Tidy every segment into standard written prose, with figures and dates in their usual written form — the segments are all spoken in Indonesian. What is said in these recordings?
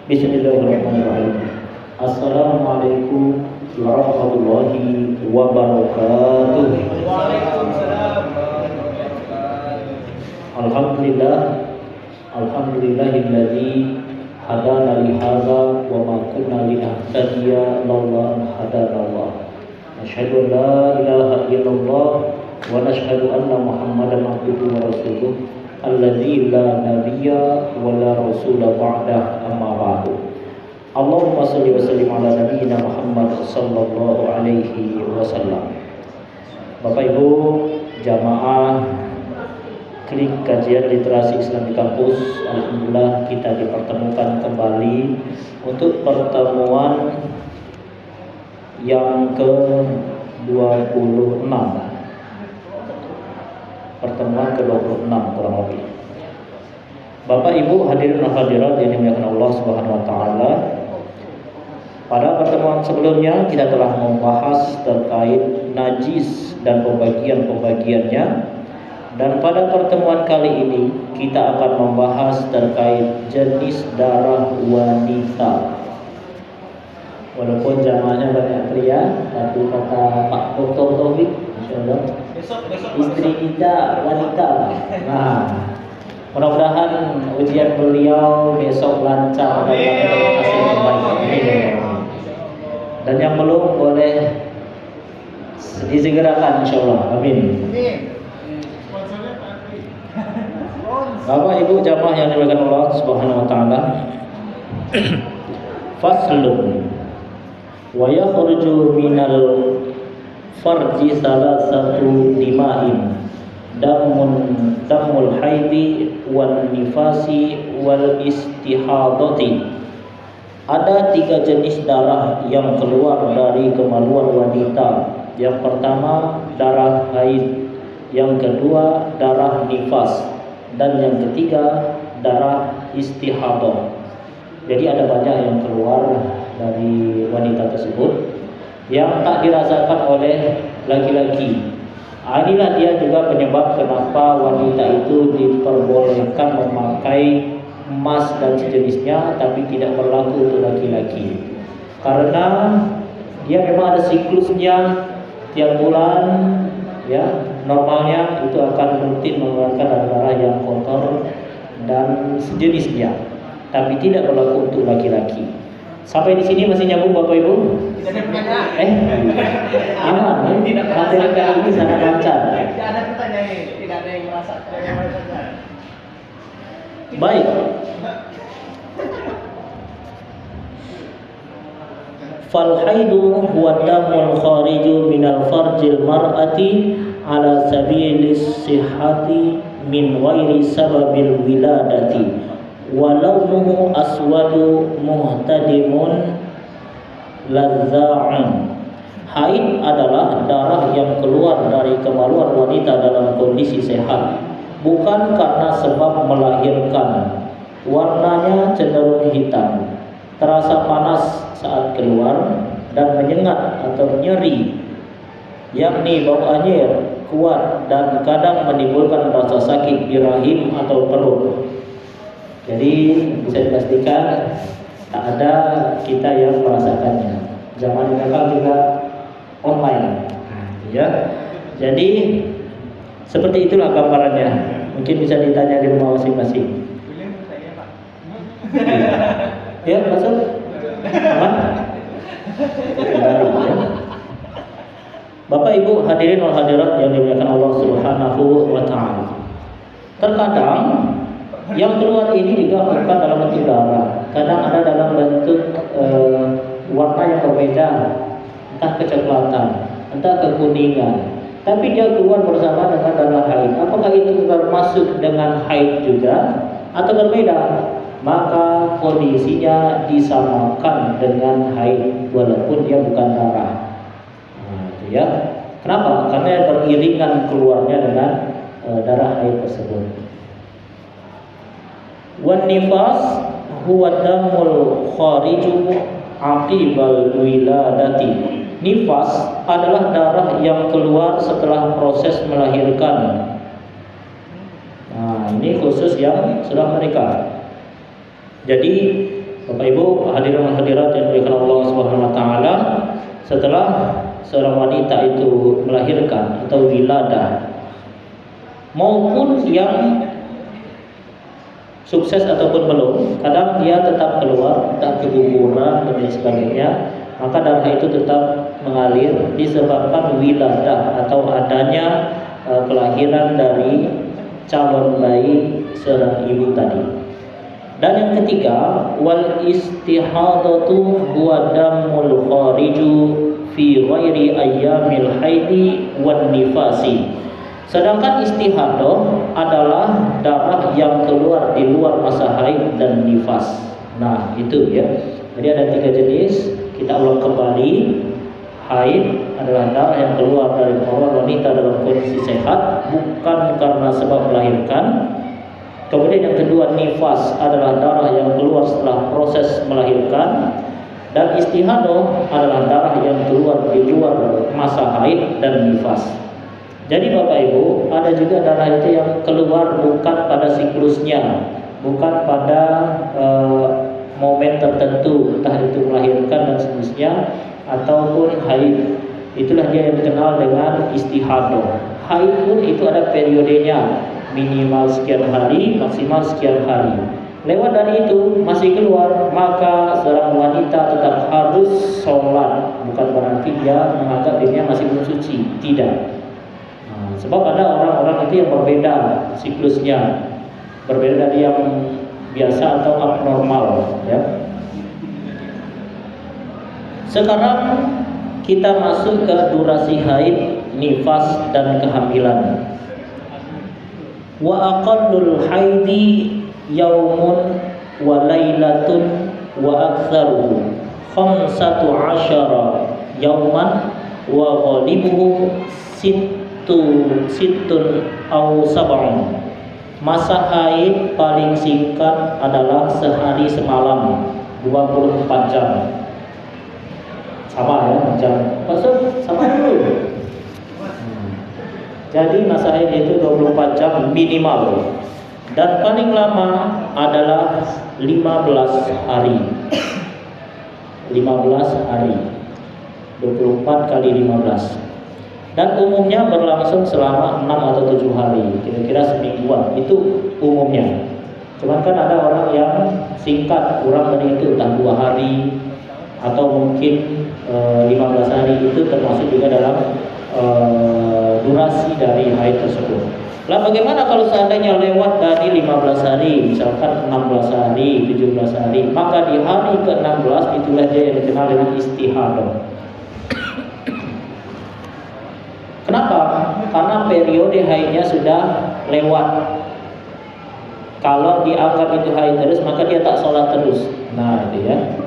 Bismillahirrahmanirrahim. Assalamualaikum warahmatullahi wabarakatuh. Waalaikumsalam. Alhamdulillah, alhamdulillahilladzi hadana li hadza wa ma kunna linahtadiya laula an hadana Allah. Asyhadu an la ilaha illallah wa nashhadu anna Muhammadan abduhu wa rasuluh alladzi la nabiyya wa la rasula ba'dah, amma ba'du. Allahumma shalli wa sallim ala nabiyyina Muhammad sallallahu alaihi wasallam. Bapak Ibu jamaah klik kajian literasi Islam di kampus, alhamdulillah kita dipertemukan kembali untuk pertemuan yang ke-26. Pertemuan ke-26 kurang lebih. Bapak Ibu hadirin dan hadirat yang dimuliakan Allah Subhanahu wa taala. Pada pertemuan sebelumnya kita telah membahas terkait najis dan pembagian-pembagiannya, dan pada pertemuan kali ini kita akan membahas terkait jenis darah wanita. Walaupun jamaahnya banyak pria, tapi kata Pak Dr. Taufik, insyaallah istri kita wanita. Nah, mudah-mudahan ujian beliau besok lancar dan hasil terbaik. Dan yang belum boleh disegerakan insyaallah. Amin. Bapak Ibu jamaah yang dimuliakan Allah Subhanahu wa taala. Faslun wa yakhruju minal farji salasatu dima'in damul haidi wal nifasi wal istihadati. Ada 3 jenis darah yang keluar dari kemaluan wanita. Yang pertama darah haid, yang kedua darah nifas, dan yang ketiga darah istihadah. Jadi ada banyak yang keluar dari wanita tersebut yang tak dirasakan oleh laki-laki. Inilah dia juga penyebab kenapa wanita itu diperbolehkan memakai emas dan sejenisnya, tapi tidak berlaku untuk laki-laki. Karena dia memang ada siklusnya tiap bulan, ya. Normalnya itu akan rutin mengeluarkan darah yang kotor dan sejenisnya, tapi tidak berlaku untuk laki-laki. Sampai di sini masih nyambung Bapak Ibu? Aman, materi kali ini sangat lancar. Tidak ada pertanyaan ini, tidak ada yang merasa Baik. Fal haidu huwa damul khariju minal farjil mar'ati ala sabilis sihhati min ghairi sababil wiladati wa launuhu aswadu muhtadimun ladza'an. Haid adalah darah yang keluar dari kemaluan wanita dalam kondisi sehat, bukan karena sebab melahirkan. Warnanya cenderung hitam, terasa panas saat keluar, dan menyengat atau nyeri, yakni bau anyir kuat, dan kadang menimbulkan rasa sakit di rahim atau perut. Jadi bisa dipastikan tak ada kita yang merasakannya. Zaman sekarang juga online, ya. Jadi seperti itulah gambarannya. Mungkin bisa ditanya di rumah masing-masing. Ya, masuk. Aman? Ya. Bapak Ibu hadirin wal hadirat yang dimuliakan Allah Subhanahu wa taala. Terkadang yang keluar ini juga bukan dalam bentuk darah. Kadang ada dalam bentuk warna yang berbeda, entah kecoklatan, entah kekuningan. Tapi dia keluar bersama dengan darah haid. Apakah itu termasuk dengan haid juga atau berbeda? Maka kondisinya disamakan dengan haid walaupun dia bukan darah. Nah, itu ya. Kenapa? Karena beriringan keluarnya dengan darah haid tersebut. Wan nifas huwa damul khariju aqibal wiladati. Nifas adalah darah yang keluar setelah proses melahirkan. Nah, ini khusus yang sudah menikah. Jadi Bapak Ibu hadirin hadirat yang dimuliakan Allah Subhanahu wa taala, setelah seorang wanita itu melahirkan atau wiladah maupun yang sukses ataupun belum, kadang dia tetap keluar, tak keguguran dan lain sebagainya, maka darah itu tetap mengalir disebabkan wiladah atau adanya kelahiran dari calon bayi seorang ibu tadi. Dan yang ketiga, wal istihadatu huwa damul khariju fi ghairi ayyamil haidi wan nifasi. Sedangkan istihadah adalah darah yang keluar di luar masa haid dan nifas. Nah, itu ya. Jadi ada 3 jenis. Kita ulang kembali. Haid adalah darah yang keluar dari orang wanita dalam kondisi sehat, bukan karena sebab melahirkan. Kemudian yang kedua, nifas adalah darah yang keluar setelah proses melahirkan. Dan istihadah adalah darah yang keluar di luar masa haid dan nifas. Jadi Bapak Ibu, ada juga darah itu yang keluar bukan pada siklusnya, bukan pada momen tertentu, entah itu melahirkan dan seterusnya ataupun haid. Itulah dia yang dikenal dengan istihadah. Haid pun itu ada periodenya, minimal sekian hari, maksimal sekian hari. Lewat dari itu masih keluar, maka seorang wanita tetap harus sholat. Bukan berarti dia menganggap dirinya masih belum suci, tidak. Sebab ada orang-orang itu yang berbeda siklusnya, berbeda dari yang biasa atau abnormal ya. Sekarang kita masuk ke durasi haid, nifas dan kehamilan. Wa aqallul haidi yaumun wa lailatun wa aktsaruhu 15 yauman wa ghalibuhu situn au sab'un. Masa haid paling singkat adalah sehari semalam, 24 jam. Sama ya, jam. Maksud sama dulu. Jadi masa haid itu 24 jam minimal. Dan paling lama adalah 15 hari. 15 hari. 24 kali 15. Dan umumnya berlangsung selama 6 atau 7 hari, kira-kira semingguan, itu umumnya. Cuman kan ada orang yang singkat, kurang dari itu, entah 2 hari atau mungkin 15 hari, itu termasuk juga dalam durasi dari haid tersebut. Lah bagaimana kalau seandainya lewat dari 15 hari, misalkan 16 hari, 17 hari, maka di hari ke-16 itulah dia yang dikenal dengan istihadah. Kenapa? Karena periode haidnya sudah lewat. Kalau dianggap itu haid terus, maka dia tak sholat terus. Nah itu ya.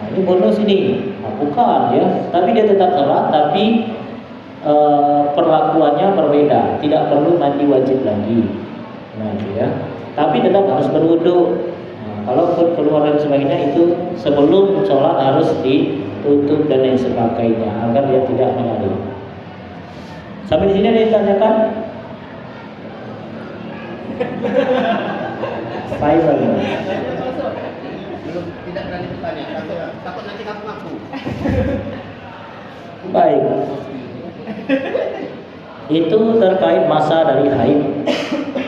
Nah, ini bonus ini. Nah, bukan ya. Tapi dia tetap sholat, tapi perlakuannya berbeda. Tidak perlu mandi wajib lagi. Nah itu ya. Tapi tetap harus berwudu. Nah, kalau keluar dan sebagainya itu sebelum sholat harus ditutup dan lain sebagainya agar dia tidak mengalir. Sampai di sini ada yang ditanyakan? Saya belum. Tidak berani bertanya, takut nanti ngaku-ngaku. Baik. Itu terkait masa dari haid.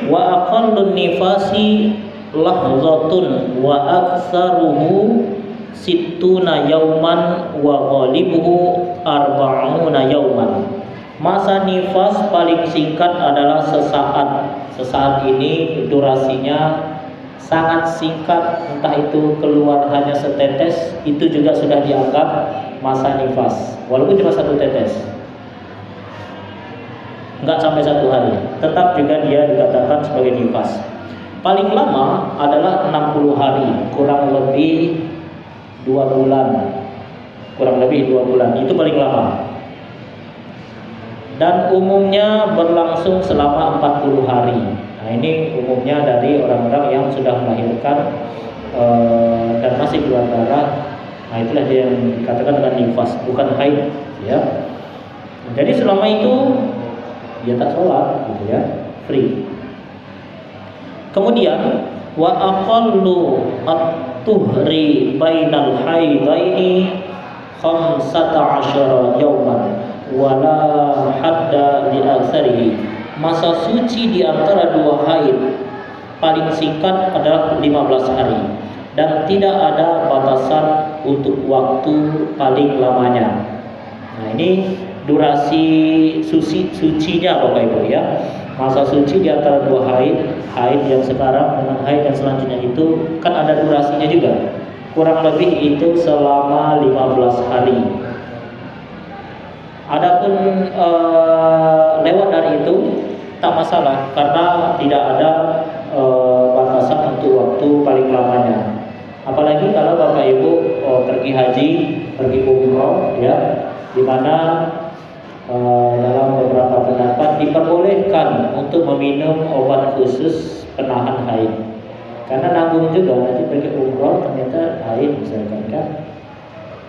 Wa aqallun nifasi lahzatun wa aktsaruhu sittuna yauman wa ghalibuhu arba'una yauman. Masa nifas paling singkat adalah sesaat. Sesaat ini durasinya sangat singkat, entah itu keluar hanya setetes, itu juga sudah dianggap masa nifas, walaupun cuma 1 tetes, enggak sampai 1 hari, tetap juga dia dikatakan sebagai nifas. Paling lama adalah 60 hari, kurang lebih 2 bulan, itu paling lama. Dan umumnya berlangsung selama 40 hari. Nah ini umumnya dari orang-orang yang sudah melahirkan dan masih keluar darah. Nah itulah dia yang dikatakan dengan nifas, bukan haid ya. Jadi selama itu dia tak sholat gitu ya, free. Kemudian Wa aqallu at-tuhri bainal haidaini 15 yauman wala hadda li aktsarihi. Masa suci di antara dua haid paling singkat adalah 15 hari dan tidak ada batasan untuk waktu paling lamanya. Nah, ini durasi sucinya Bapak Ibu ya. Masa suci di antara dua haid yang sekarang dengan haid yang selanjutnya itu kan ada durasinya juga. Kurang lebih itu selama 15 hari. Adapun lewat dari itu tak masalah karena tidak ada batasan untuk waktu paling lamanya. Apalagi kalau Bapak Ibu pergi haji, pergi umroh ya, di mana dalam beberapa pendapat diperbolehkan untuk meminum obat khusus penahan haid. Karena nanggung juga nanti pergi umroh ternyata haid misalkan kan,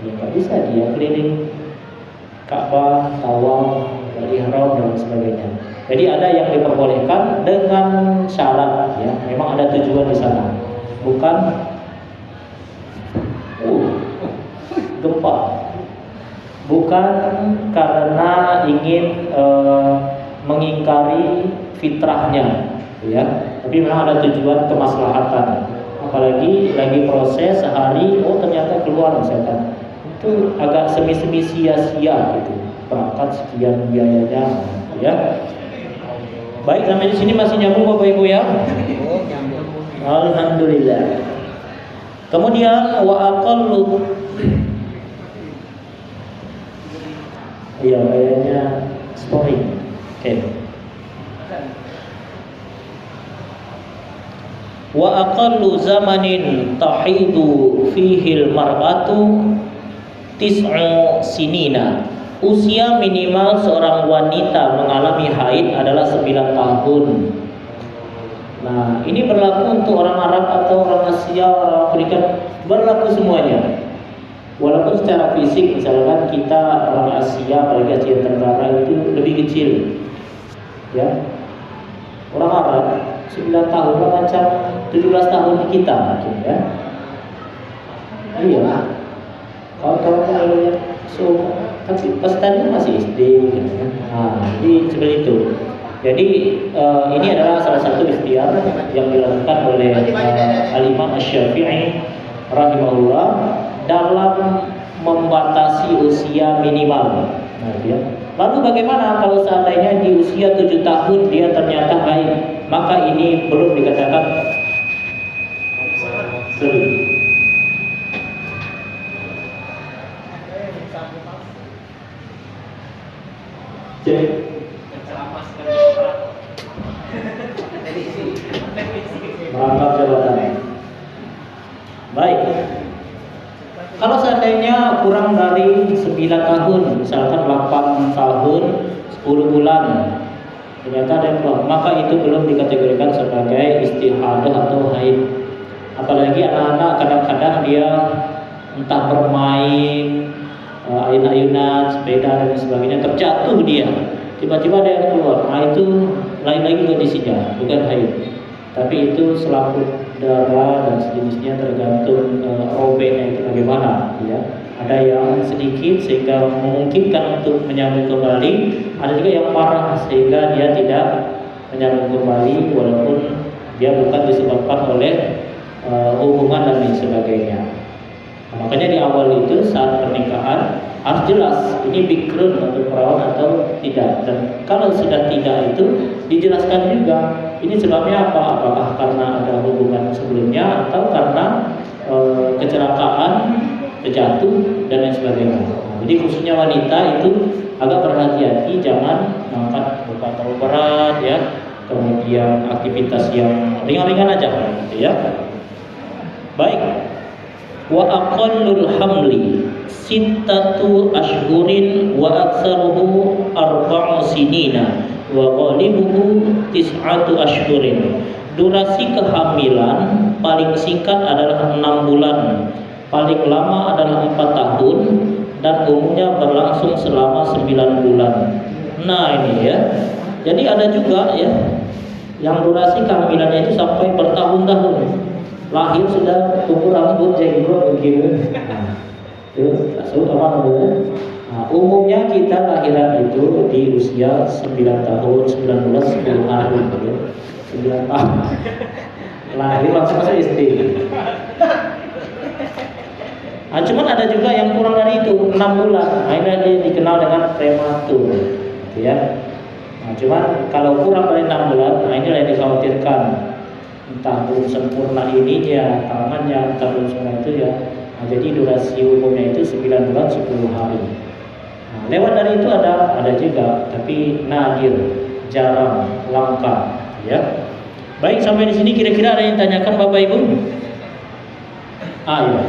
ya nggak bisa dia keliling Ka'bah, tawaf, ihram dan sebagainya. Jadi ada yang diperbolehkan dengan syarat ya, memang ada tujuan di sana, bukan gempa, bukan karena ingin mengingkari fitrahnya ya, tapi memang ada tujuan kemaslahatan. Apalagi lagi proses sehari, oh ternyata keluar misalkan, itu agak semi-semi sia-sia gitu, berangkat sekian biayanya ya. Baik, sampai di sini masih nyambung Bapak Ibu ya? Alhamdulillah. Kemudian wa aqallu, iya kayaknya story. Oke. Wa aqallu zamanin tahidu fihi al-mar'atu 9 sinina. Usia minimal seorang wanita mengalami haid adalah 9 tahun. Nah, ini berlaku untuk orang Arab atau orang Asia, orang Afrika, berlaku semuanya. Walaupun secara fisik misalkan kita orang Asia, apalagi Asia Tenggara itu lebih kecil. Ya. Orang Arab 9 tahun macam 17 tahun kita mungkin ya. Iya. Kalau lihat tapi pas tadi masih SD gitu kan. Nah, jadi seperti itu. Jadi ini adalah salah satu ikhtiar yang dilakukan oleh Al-Imam Asy-Syafi'i rahimahullah dalam membatasi usia minimal. Nah, ya. Lalu bagaimana kalau seandainya di usia 7 tahun dia ternyata haid? Maka ini belum dikatakan belum. Merangkap jabatan. Baik. Kalau seandainya kurang dari 9 tahun, misalkan 8 tahun 10 bulan, ternyata ada yang keluar, maka itu belum dikategorikan sebagai istihadah atau haid. Apalagi anak-anak kadang-kadang dia entah bermain ayun-ayunan, sepeda dan sebagainya, terjatuh dia, tiba-tiba ada yang keluar. Nah, itu lain lagi kondisinya, bukan haid, tapi itu selaput darah dan sejenisnya, tergantung robeknya itu bagaimana ya. Ada yang sedikit sehingga memungkinkan untuk menyambung kembali, ada juga yang parah sehingga dia tidak menyambung kembali walaupun dia bukan disebabkan oleh hubungan dan lain sebagainya. Nah, makanya di awal itu saat pernikahan harus jelas ini bikrun atau perawan atau tidak, dan kalau sudah tidak itu dijelaskan juga ini sebabnya apa, apakah karena ada hubungan sebelumnya atau karena kecelakaan, terjatuh dan lain sebagainya. Nah, jadi khususnya wanita itu agak berhati-hati, jangan mengangkat beban terlalu berat ya, kemudian aktivitas yang ringan-ringan aja gitu ya. Baik. Wa aqallul hamli 6 ashhurin wa aktsaruhu 4 sinina wa ghalibuhu 9 ashhurin. Durasi kehamilan paling singkat adalah 6 bulan, paling lama adalah 4 tahun, dan umumnya berlangsung selama 9 bulan. Nah ini ya. Jadi ada juga ya yang durasi kehamilannya itu sampai bertahun-tahun. Lahir sudah tumbuh rambut jenggot begitu. Nah, itu apa namanya? Nah, umumnya kita lahiran itu di usia 9 tahun, 9 bulan, 10 hari gitu. 9 tahun. Lahir langsung masuk SD. Nah, cuman ada juga yang kurang dari itu, 6 bulan. Nah, ini dia dikenal dengan prematur, gitu ya. Nah, cuman kalau kurang dari 6 bulan, nah inilah yang dikhawatirkan. Entah belum sempurna ininya, tangannya, entah belum sempurna itu ya. Nah, jadi durasi umumnya itu 9 bulan 10 hari. Nah, lewat dari itu ada juga, tapi nadir, jarang, langka, ya. Baik, sampai di sini kira-kira ada yang tanyakan Bapak Ibu? Ya.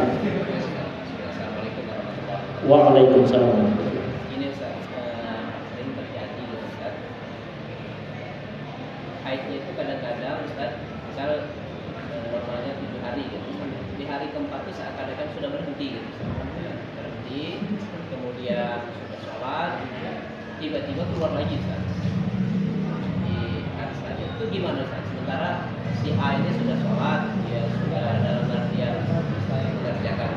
Waalaikumsalam. Ini Ustaz, sering terjadi Ustaz. Haidnya itu kadang-kadang Ustaz, misal normalnya 7 hari gitu. Di hari keempat itu seakan-akan sudah berhenti gitu. Berhenti, kemudian sudah sholat, tiba-tiba keluar lagi Ustaz. Di hari selanjutnya itu gimana Ustaz? Sementara si A ini sudah sholat, dia sudah dalam artian mengerjakan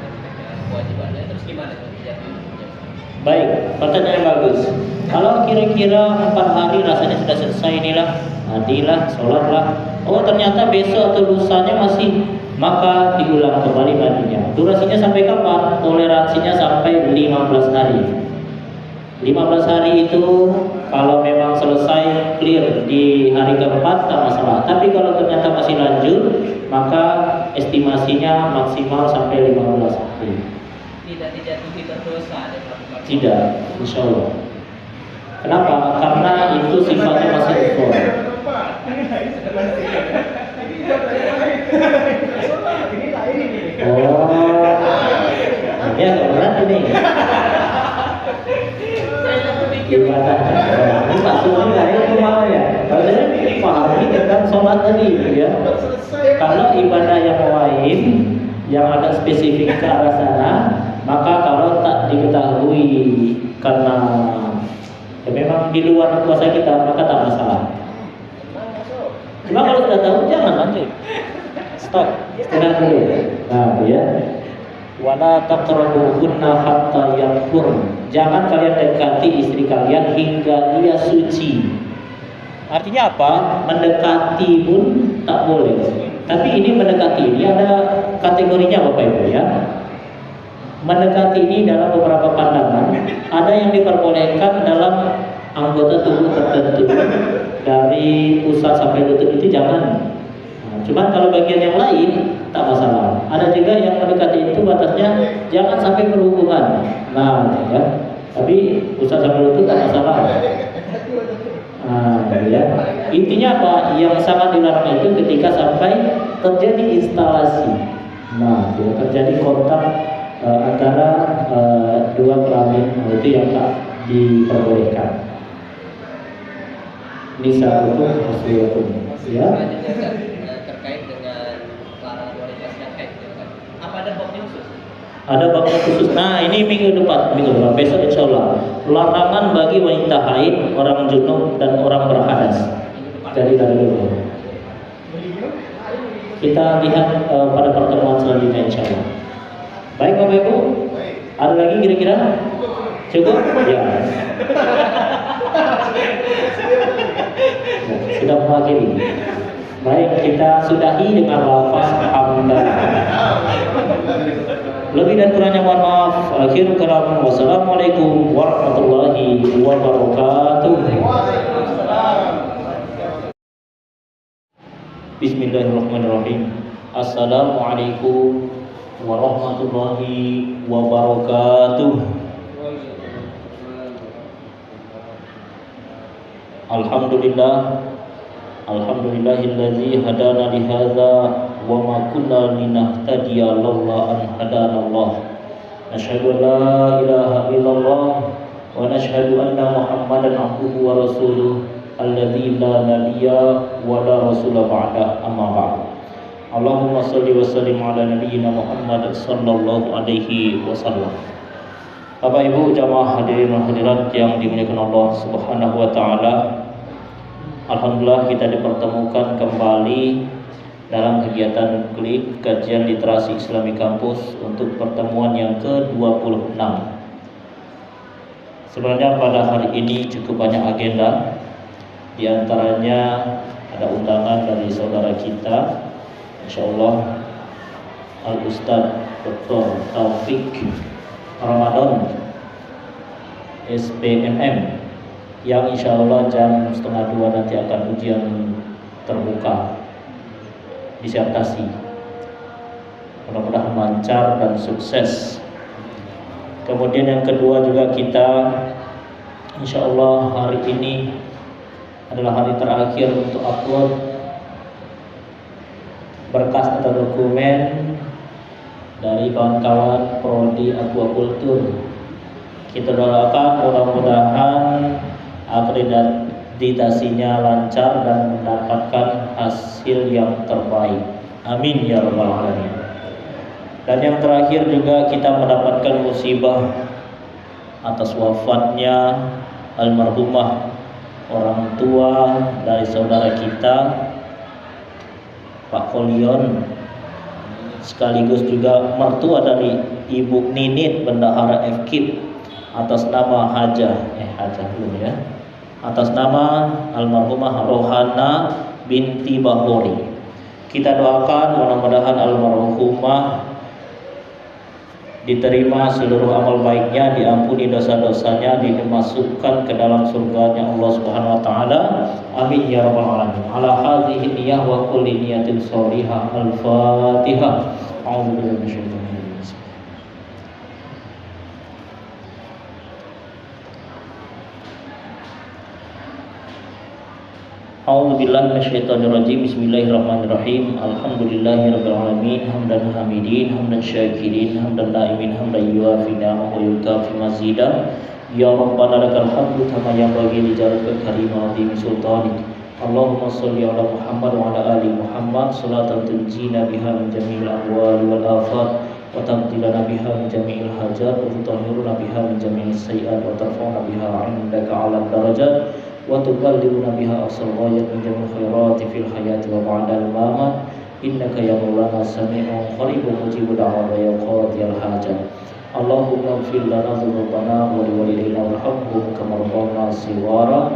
kewajibannya, terus gimana Ustaz? Baik, pertanyaan yang bagus. Kalau kira-kira 4 hari rasanya sudah selesai inilah, matilah, sholatlah. Oh ternyata besok atau lusanya masih, maka diulang kembali mandinya. Durasinya sampai kapan? Toleransinya sampai 15 hari. 15 hari itu kalau memang selesai clear di hari keempat tak masalah. Tapi kalau ternyata masih lanjut, maka estimasinya maksimal sampai 15 hari. Tidak dijatuhi berdosa ada melakukan. Tidak, insya Allah. Kenapa? Karena itu sifatnya masih ekor. Oh, ini agak berat ini. Ibadah. Ini maksudnya itu malah ya. Kalau saya pahami tentang sholat tadi, ya. Kalau ibadah yang lain yang agak spesifik ke arah sana, maka kalau tak diketahui karena ya memang di luar kuasa kita, maka tak masalah. Cuma kalau sudah tahu jangan lanjut. Stop. Istirahat dulu. Nah, ya. Wala taqrabuhunna hatta yanfurn. Jangan kalian dekati istri kalian hingga ia suci. Artinya apa? Mendekati pun tak boleh. Tapi ini mendekati ini ada kategorinya Bapak Ibu ya. Mendekati ini dalam beberapa pandangan, ada yang diperbolehkan dalam anggota tubuh tertentu, dari pusat sampai lutut itu jangan. Nah, cuman kalau bagian yang lain tak masalah. Ada juga yang mendekati itu batasnya jangan sampai berhubungan. Nah, ya. Tapi pusat sampai lutut tak masalah. Nah, ya. Intinya apa? Yang sangat dilarang itu ketika sampai terjadi instalasi. Nah, ya, terjadi kontak antara dua kelamin, itu yang tak diperbolehkan. Nisa hukum hasil hukum, ya. Terkait dengan larangan wanita sedang haid, apa ada babnya khusus? Ada babnya khusus. Nah, ini minggu depan, besok insya Allah. Larangan bagi wanita haid, orang junub dan orang berhadas. Jadi dari dulu. Kita lihat pada pertemuan selanjutnya insya Allah. Baik Bapak Ibu, ada lagi kira-kira? Cukup? Ya. Sudah mewakili. Baik, kita sudahi dengan lafaz hamdan. Lebih dan kurangnya mohon maaf. Akhirul kalam. Wassalamualaikum warahmatullahi wabarakatuh. Bismillahirrahmanirrahim. Assalamualaikum warahmatullahi wabarakatuh. Alhamdulillah, alhamdulillahillazi hadana lihadza wa ma kunna linahtadiya laula an hadana Allah. Nasyhadu an la ilaha illallah wa nashhadu anna Muhammadan abduhu wa rasuluh alladzi la nabiyya wa la rasula ba'da, amma ba'd. Allahumma shalli wa sallim ala nabiyyina Muhammad sallallahu alaihi wasallam. Bapak Ibu jamaah hadirin dan hadirat yang dimuliakan Allah Subhanahu wa taala. Alhamdulillah kita dipertemukan kembali dalam kegiatan klik kajian literasi Islami Kampus untuk pertemuan yang ke-26. Sebenarnya pada hari ini cukup banyak agenda. Di antaranya ada undangan dari saudara kita, insyaallah Al-Ustaz Dr. Taufik Ramadan SPMM, yang insyaallah jam 1:30 nanti akan ujian terbuka disertasi. Mudah-mudahan lancar dan sukses. Kemudian yang kedua juga kita insyaallah hari ini adalah hari terakhir untuk upload berkas atau dokumen dari kawan-kawan prodi aquacultur. Kita doakan mudah-mudahan akreditasinya lancar dan mendapatkan hasil yang terbaik. Amin ya rabbal alamin. Dan yang terakhir juga kita mendapatkan musibah atas wafatnya almarhumah orang tua dari saudara kita Pak Kolion, sekaligus juga mertua dari Ibu Ninit Bendahara FKIP atas nama Hajah belum ya, atas nama almarhumah Rohana binti Bahuri. Kita doakan mudah-mudahan almarhumah diterima seluruh amal baiknya, diampuni dosa-dosanya, dimasukkan ke dalam surganya Allah Subhanahu wa taala. Amin ya rabbal alamin. Ala hadhihi niyyah wa kulli niyatin shalihah. Al-Fatihah. A'udzubillahi minasyaitonir rajim. A'udzubillahi minasyaitonirrajim. Bismillahirrahmanirrahim. Alhamdulillahirabbil alamin, hamdan hamidin, hamdan syakirin, hamdan naimin, hamdan yuwafi ni'amahu wa yukafi mazidah. Ya Rabbana lakal hamdu kama yanbaghi li jalali karimati min sultanik. Allahumma shalli ala Muhammad wa ala ali Muhammad salatan tunjina biha min jami'il ahwali wal afat wa taqdilana biha min jami'il hajat wa tutahhiruna biha min jami'is sayyi'at wa tarfa'una biha 'indaka 'ala darajat wa tuballighuna biha aqsal ghayat min jamil khairati fil hayati wa ba'dal mamat. Innaka ya maulana sami'un qaribun mujibud da'wat ya qadiyal hajat. Allahumma ighfir lana dzunubana wa liwalidayna warhamhum kama rabbayana shighara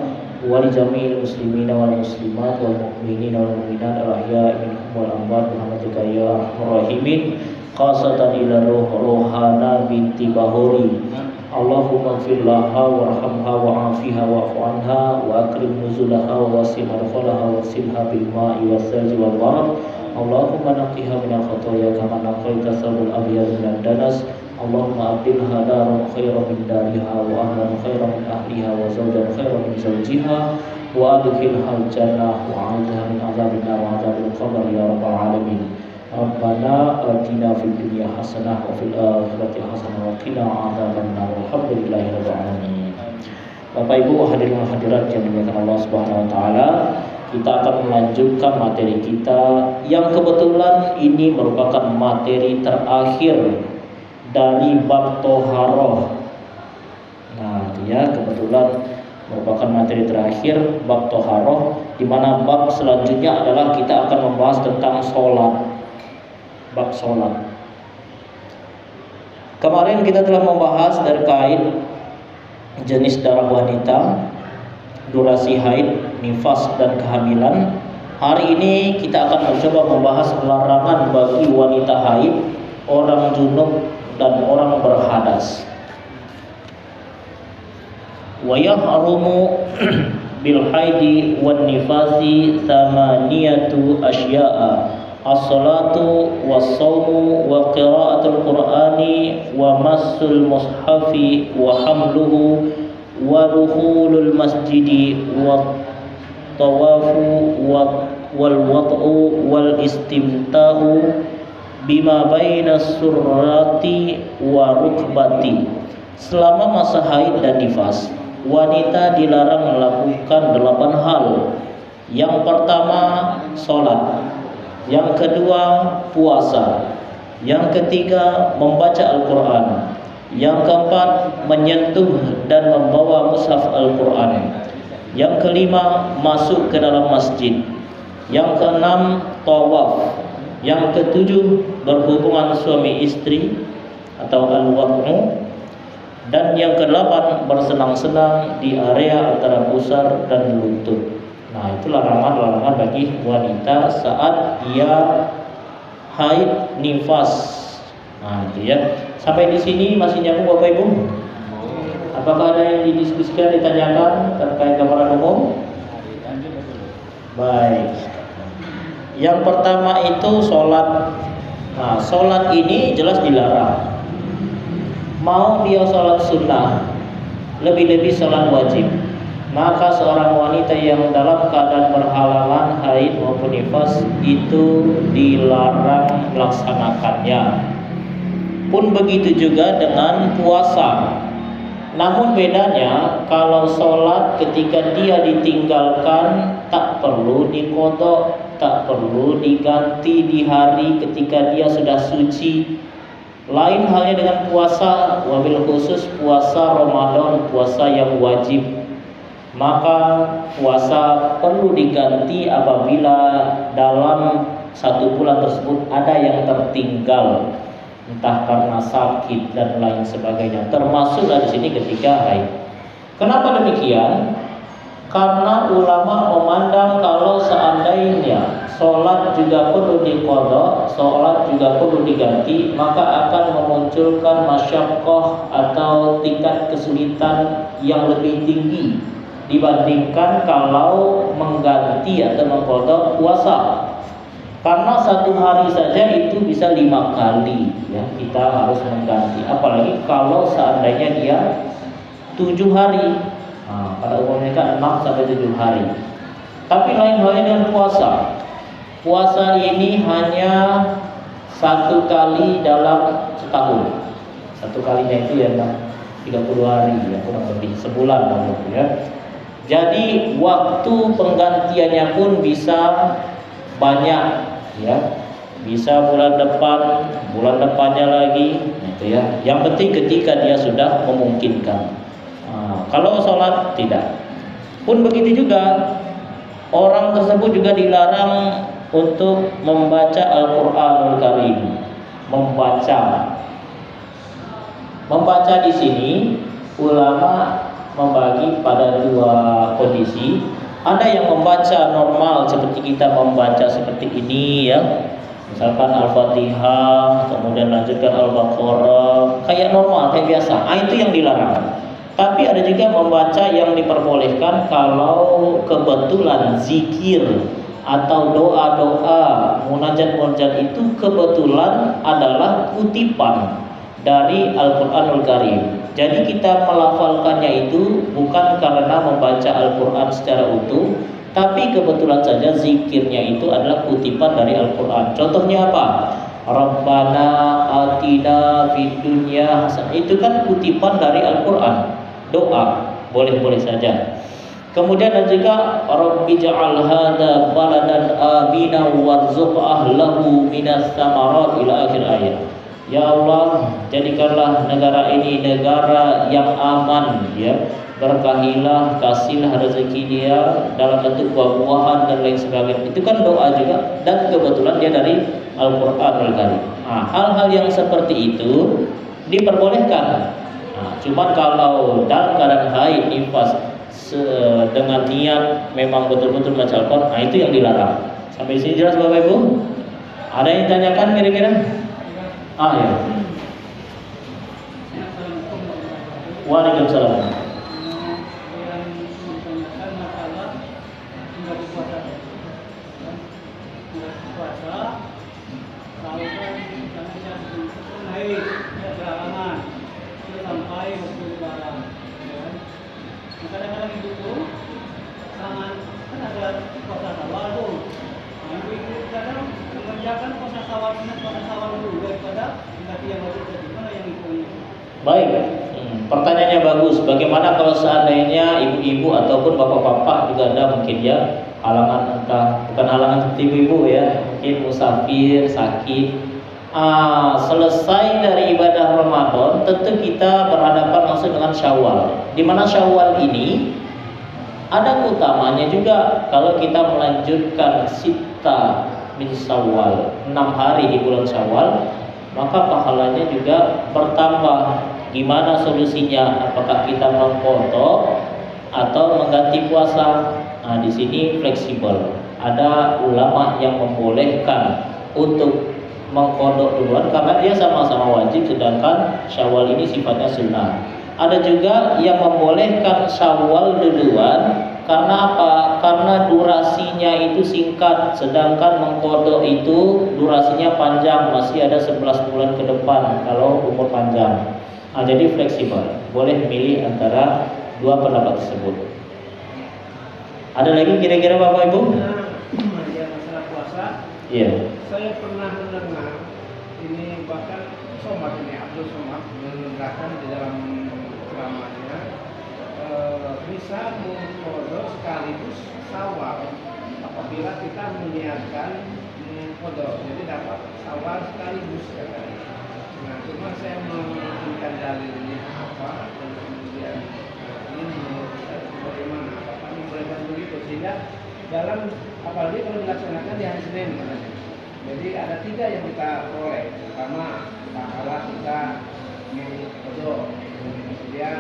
wa li jami'il muslimina wal muslimat wal mu'minina wal mu'minat al ahya'i minhum wal amwat birahmatika ya arhamar rahimin. Khasatan ila Rohana binti Bahuri. Allahumma ighfir laha warhamha wa'afiha wa'fu anha wa akrim nuzulaha wa wasi' madkhalaha wa silha bil ma'i was salji wal barad. Allahumma naqqiha minal khotoya kama naqqaita thawbal abyad minad danas. Allahumma abdilha daran khairan min dariha wa ahlan khairan min ahliha wa zawjan khairan min zawjiha wa adkhilha al-jannah wa 'adha min 'adzabil nar wa 'adzabil qabr ya rabbal alamin. Rabbana atina fid dunya hasanah wa fil akhirati hasanah wa qina 'adzaban nar. Alhamdulillahirabbil alamin. Bapak Ibu hadirin hadirat yang dimuliakan Allah Subhanahu wa taala, kita akan melanjutkan materi kita yang kebetulan ini merupakan materi terakhir dari bab Toharoh. Nah, dia kebetulan merupakan materi terakhir bab Toharoh, di mana bab selanjutnya adalah kita akan membahas tentang sholat. Bab sholat. Kemarin kita telah membahas terkait jenis darah wanita, durasi haid, nifas dan kehamilan. Hari ini kita akan mencoba membahas larangan bagi wanita haid, orang junub dan orang berhadas. Wa yahrumu bil haidi wan nifasi thamaniyatu asya'a: as-salatu was-shaumu wa qira'atul qur'ani wa massul mushafi wa hamluhu wa dukhulul masjidi wa tawafu wal wat'u wal istimta'u bima baina surrati wa rukbati. Selama masa haid dan nifas, wanita dilarang melakukan 8 hal. Yang pertama, sholat. Yang kedua, puasa. Yang ketiga, membaca Al-Quran. Yang keempat, menyentuh dan membawa mushaf Al-Quran. Yang kelima, masuk ke dalam masjid. Yang keenam, tawaf. Yang ketujuh, berhubungan suami istri atau al-wad'u. Dan yang kedelapan, bersenang-senang di area antara pusar dan lutut. Nah, itu larangan-larangan bagi wanita saat dia haid nifas. Nah, itu ya. Sampai di sini masih nyambung Bapak Ibu? Apakah ada yang didiskusikan, ditanyakan terkait gambaran umum? Baik. Yang pertama itu sholat. Nah, sholat ini jelas dilarang. Mau dia sholat sunnah, lebih-lebih sholat wajib, maka seorang wanita yang dalam keadaan berhalangan haid maupun nifas itu dilarang melaksanakannya. Pun begitu juga dengan puasa. Namun bedanya, kalau sholat ketika dia ditinggalkan tak perlu diqodho, tak perlu diganti di hari ketika dia sudah suci. Lain halnya dengan puasa, wabil khusus puasa Ramadan, puasa yang wajib. Maka puasa perlu diganti apabila dalam satu bulan tersebut ada yang tertinggal, entah karena sakit dan lain sebagainya, termasuklah di sini ketika haid. Kenapa demikian? Karena ulama memandang kalau seandainya sholat juga perlu diqodho, sholat juga perlu diganti, maka akan memunculkan masyaqqah atau tingkat kesulitan yang lebih tinggi dibandingkan kalau mengganti atau mengqodho puasa. Karena satu hari saja itu bisa 5 kali ya, kita harus mengganti. Apalagi kalau seandainya dia 7 hari. Nah, pada umumnya kan 6 sampai 7 hari. Tapi lain halnya dengan puasa. Puasa ini hanya 1 kali dalam setahun. 1 kalinya itu ya 30 hari ya, kurang lebih sebulan ya. Jadi waktu penggantiannya pun bisa banyak ya. Bisa bulan depan, bulan depannya lagi gitu ya. Yang penting ketika dia sudah memungkinkan. Kalau sholat tidak. Pun begitu juga, orang tersebut juga dilarang untuk membaca Al-Qur'anul Karim. Membaca di sini ulama membagi pada 2 kondisi. Ada yang membaca normal seperti kita membaca seperti ini ya. Misalkan Al-Fatihah, kemudian lanjutkan Al-Baqarah, kayak normal, kayak biasa. Itu yang dilarang. Tapi ada juga membaca yang diperbolehkan kalau kebetulan zikir atau doa-doa, munajat-munajat itu kebetulan adalah kutipan dari Al-Qur'anul Karim. Jadi kita melafalkannya itu bukan karena membaca Al-Qur'an secara utuh, tapi kebetulan saja zikirnya itu adalah kutipan dari Al-Qur'an. Contohnya apa? Rabbana atina fid dunya hasanah. Itu kan kutipan dari Al-Qur'an. Doa boleh-boleh saja. Kemudian dan juga Rabbi ja'al hadza baladan amina warzuq ahlahu minas samarat ila akhir ayat. Ya Allah, jadikanlah negara ini negara yang aman ya. Berkahilah, kasihlah rezeki dia dalam bentuk buah-buahan dan lain sebagainya. Itu kan doa juga dan kebetulan dia dari Al-Qur'anul Karim. Nah, hal-hal yang seperti itu diperbolehkan. Nah, cuma kalau dalam keadaan haid nifas dengan niat memang betul-betul membaca Al-Qur'an, nah itu yang dilarang. Sampai sini jelas Bapak Ibu? Ada yang ditanyakan kira-kira? Ya. Waalaikumsalam. Sampai waktu lebaran, kadang-kadang itu tuh sangat kan ada puasa Syawal tuh. Nah, itu kadang mengerjakan puasa Syawal dulu daripada mengganti yang wajib tadi. Mana yang itu? Baik, pertanyaannya bagus. Bagaimana kalau seandainya ibu-ibu ataupun bapak-bapak juga ada mungkin ya halangan, entah bukan halangan seperti ibu-ibu ya, mungkin musafir, sakit. Selesai dari ibadah Ramadan, tentu kita berhadapan langsung dengan Syawal. Di mana Syawal ini Ada utamanya juga kalau kita melanjutkan sita min Syawal, 6 hari di bulan Syawal, maka pahalanya juga bertambah. Gimana solusinya? Apakah kita mengqadha atau mengganti puasa? Nah, di sini fleksibel. Ada ulama yang membolehkan untuk mengqadha duluan karena dia sama-sama wajib, sedangkan Syawal ini sifatnya sunnah. Ada juga yang membolehkan Syawal duluan karena apa? Karena durasinya itu singkat, sedangkan mengqadha itu durasinya panjang, masih ada 11 bulan ke depan kalau umur panjang. Nah, jadi fleksibel, boleh milih antara dua pendapat tersebut. Ada lagi kira-kira Bapak Ibu? Ya, masalah puasa. Iya. Saya pernah mendengar ini, bahkan Somad ini Abdul Somad menerangkan di dalam ceramahnya, bisa mengqadha sekaligus Syawal apabila kita meniatkan qadha, jadi dapat Syawal sekaligus katanya. Nah, cuma saya menentukan dalilnya apa dan kemudian ini menurut saya bagaimana, apakah membolehkan begitu sehingga dalam, apalagi kalau dilaksanakan di hari Senin katanya. Jadi ada 3 yang kita peroleh. Pertama, pahala kita qadha, kemudian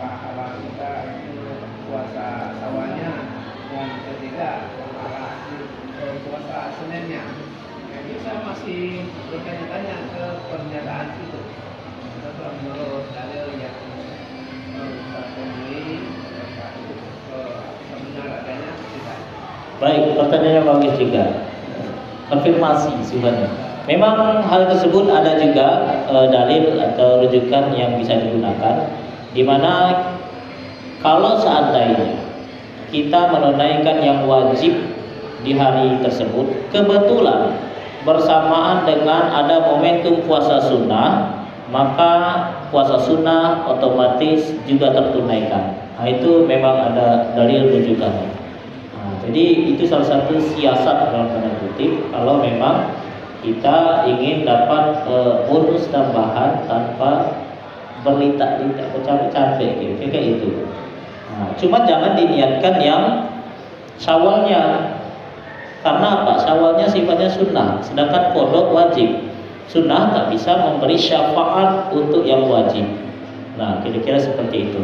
pahala kita puasa Syawalnya, dan ketiga pahala puasa Seninnya. Jadi saya masih bertanya-tanya ke pernyataan itu. Menurut dalil yang Ustaz temui, benar adanya tidak. Baik, pertanyaannya bagus juga. Konfirmasi sebenarnya. Memang hal tersebut ada juga dalil atau rujukan yang bisa digunakan, di mana kalau seandainya kita menunaikan yang wajib di hari tersebut, kebetulan bersamaan dengan ada momentum puasa sunnah, maka puasa sunnah otomatis juga tertunaikan. Nah, itu memang ada dalil rujukannya. Nah, jadi itu salah satu siasat dalam tanda kutip kalau memang kita ingin dapat bonus tambahan tanpa berlintak-lintak, bercapek-capek gitu, kayak itu. Nah, cuma jangan diniatkan yang Syawalnya. Karena apa? Syawalnya sifatnya sunnah, sedangkan qadha wajib. Sunnah tak bisa memberi syafaat untuk yang wajib. Nah, kira-kira seperti itu.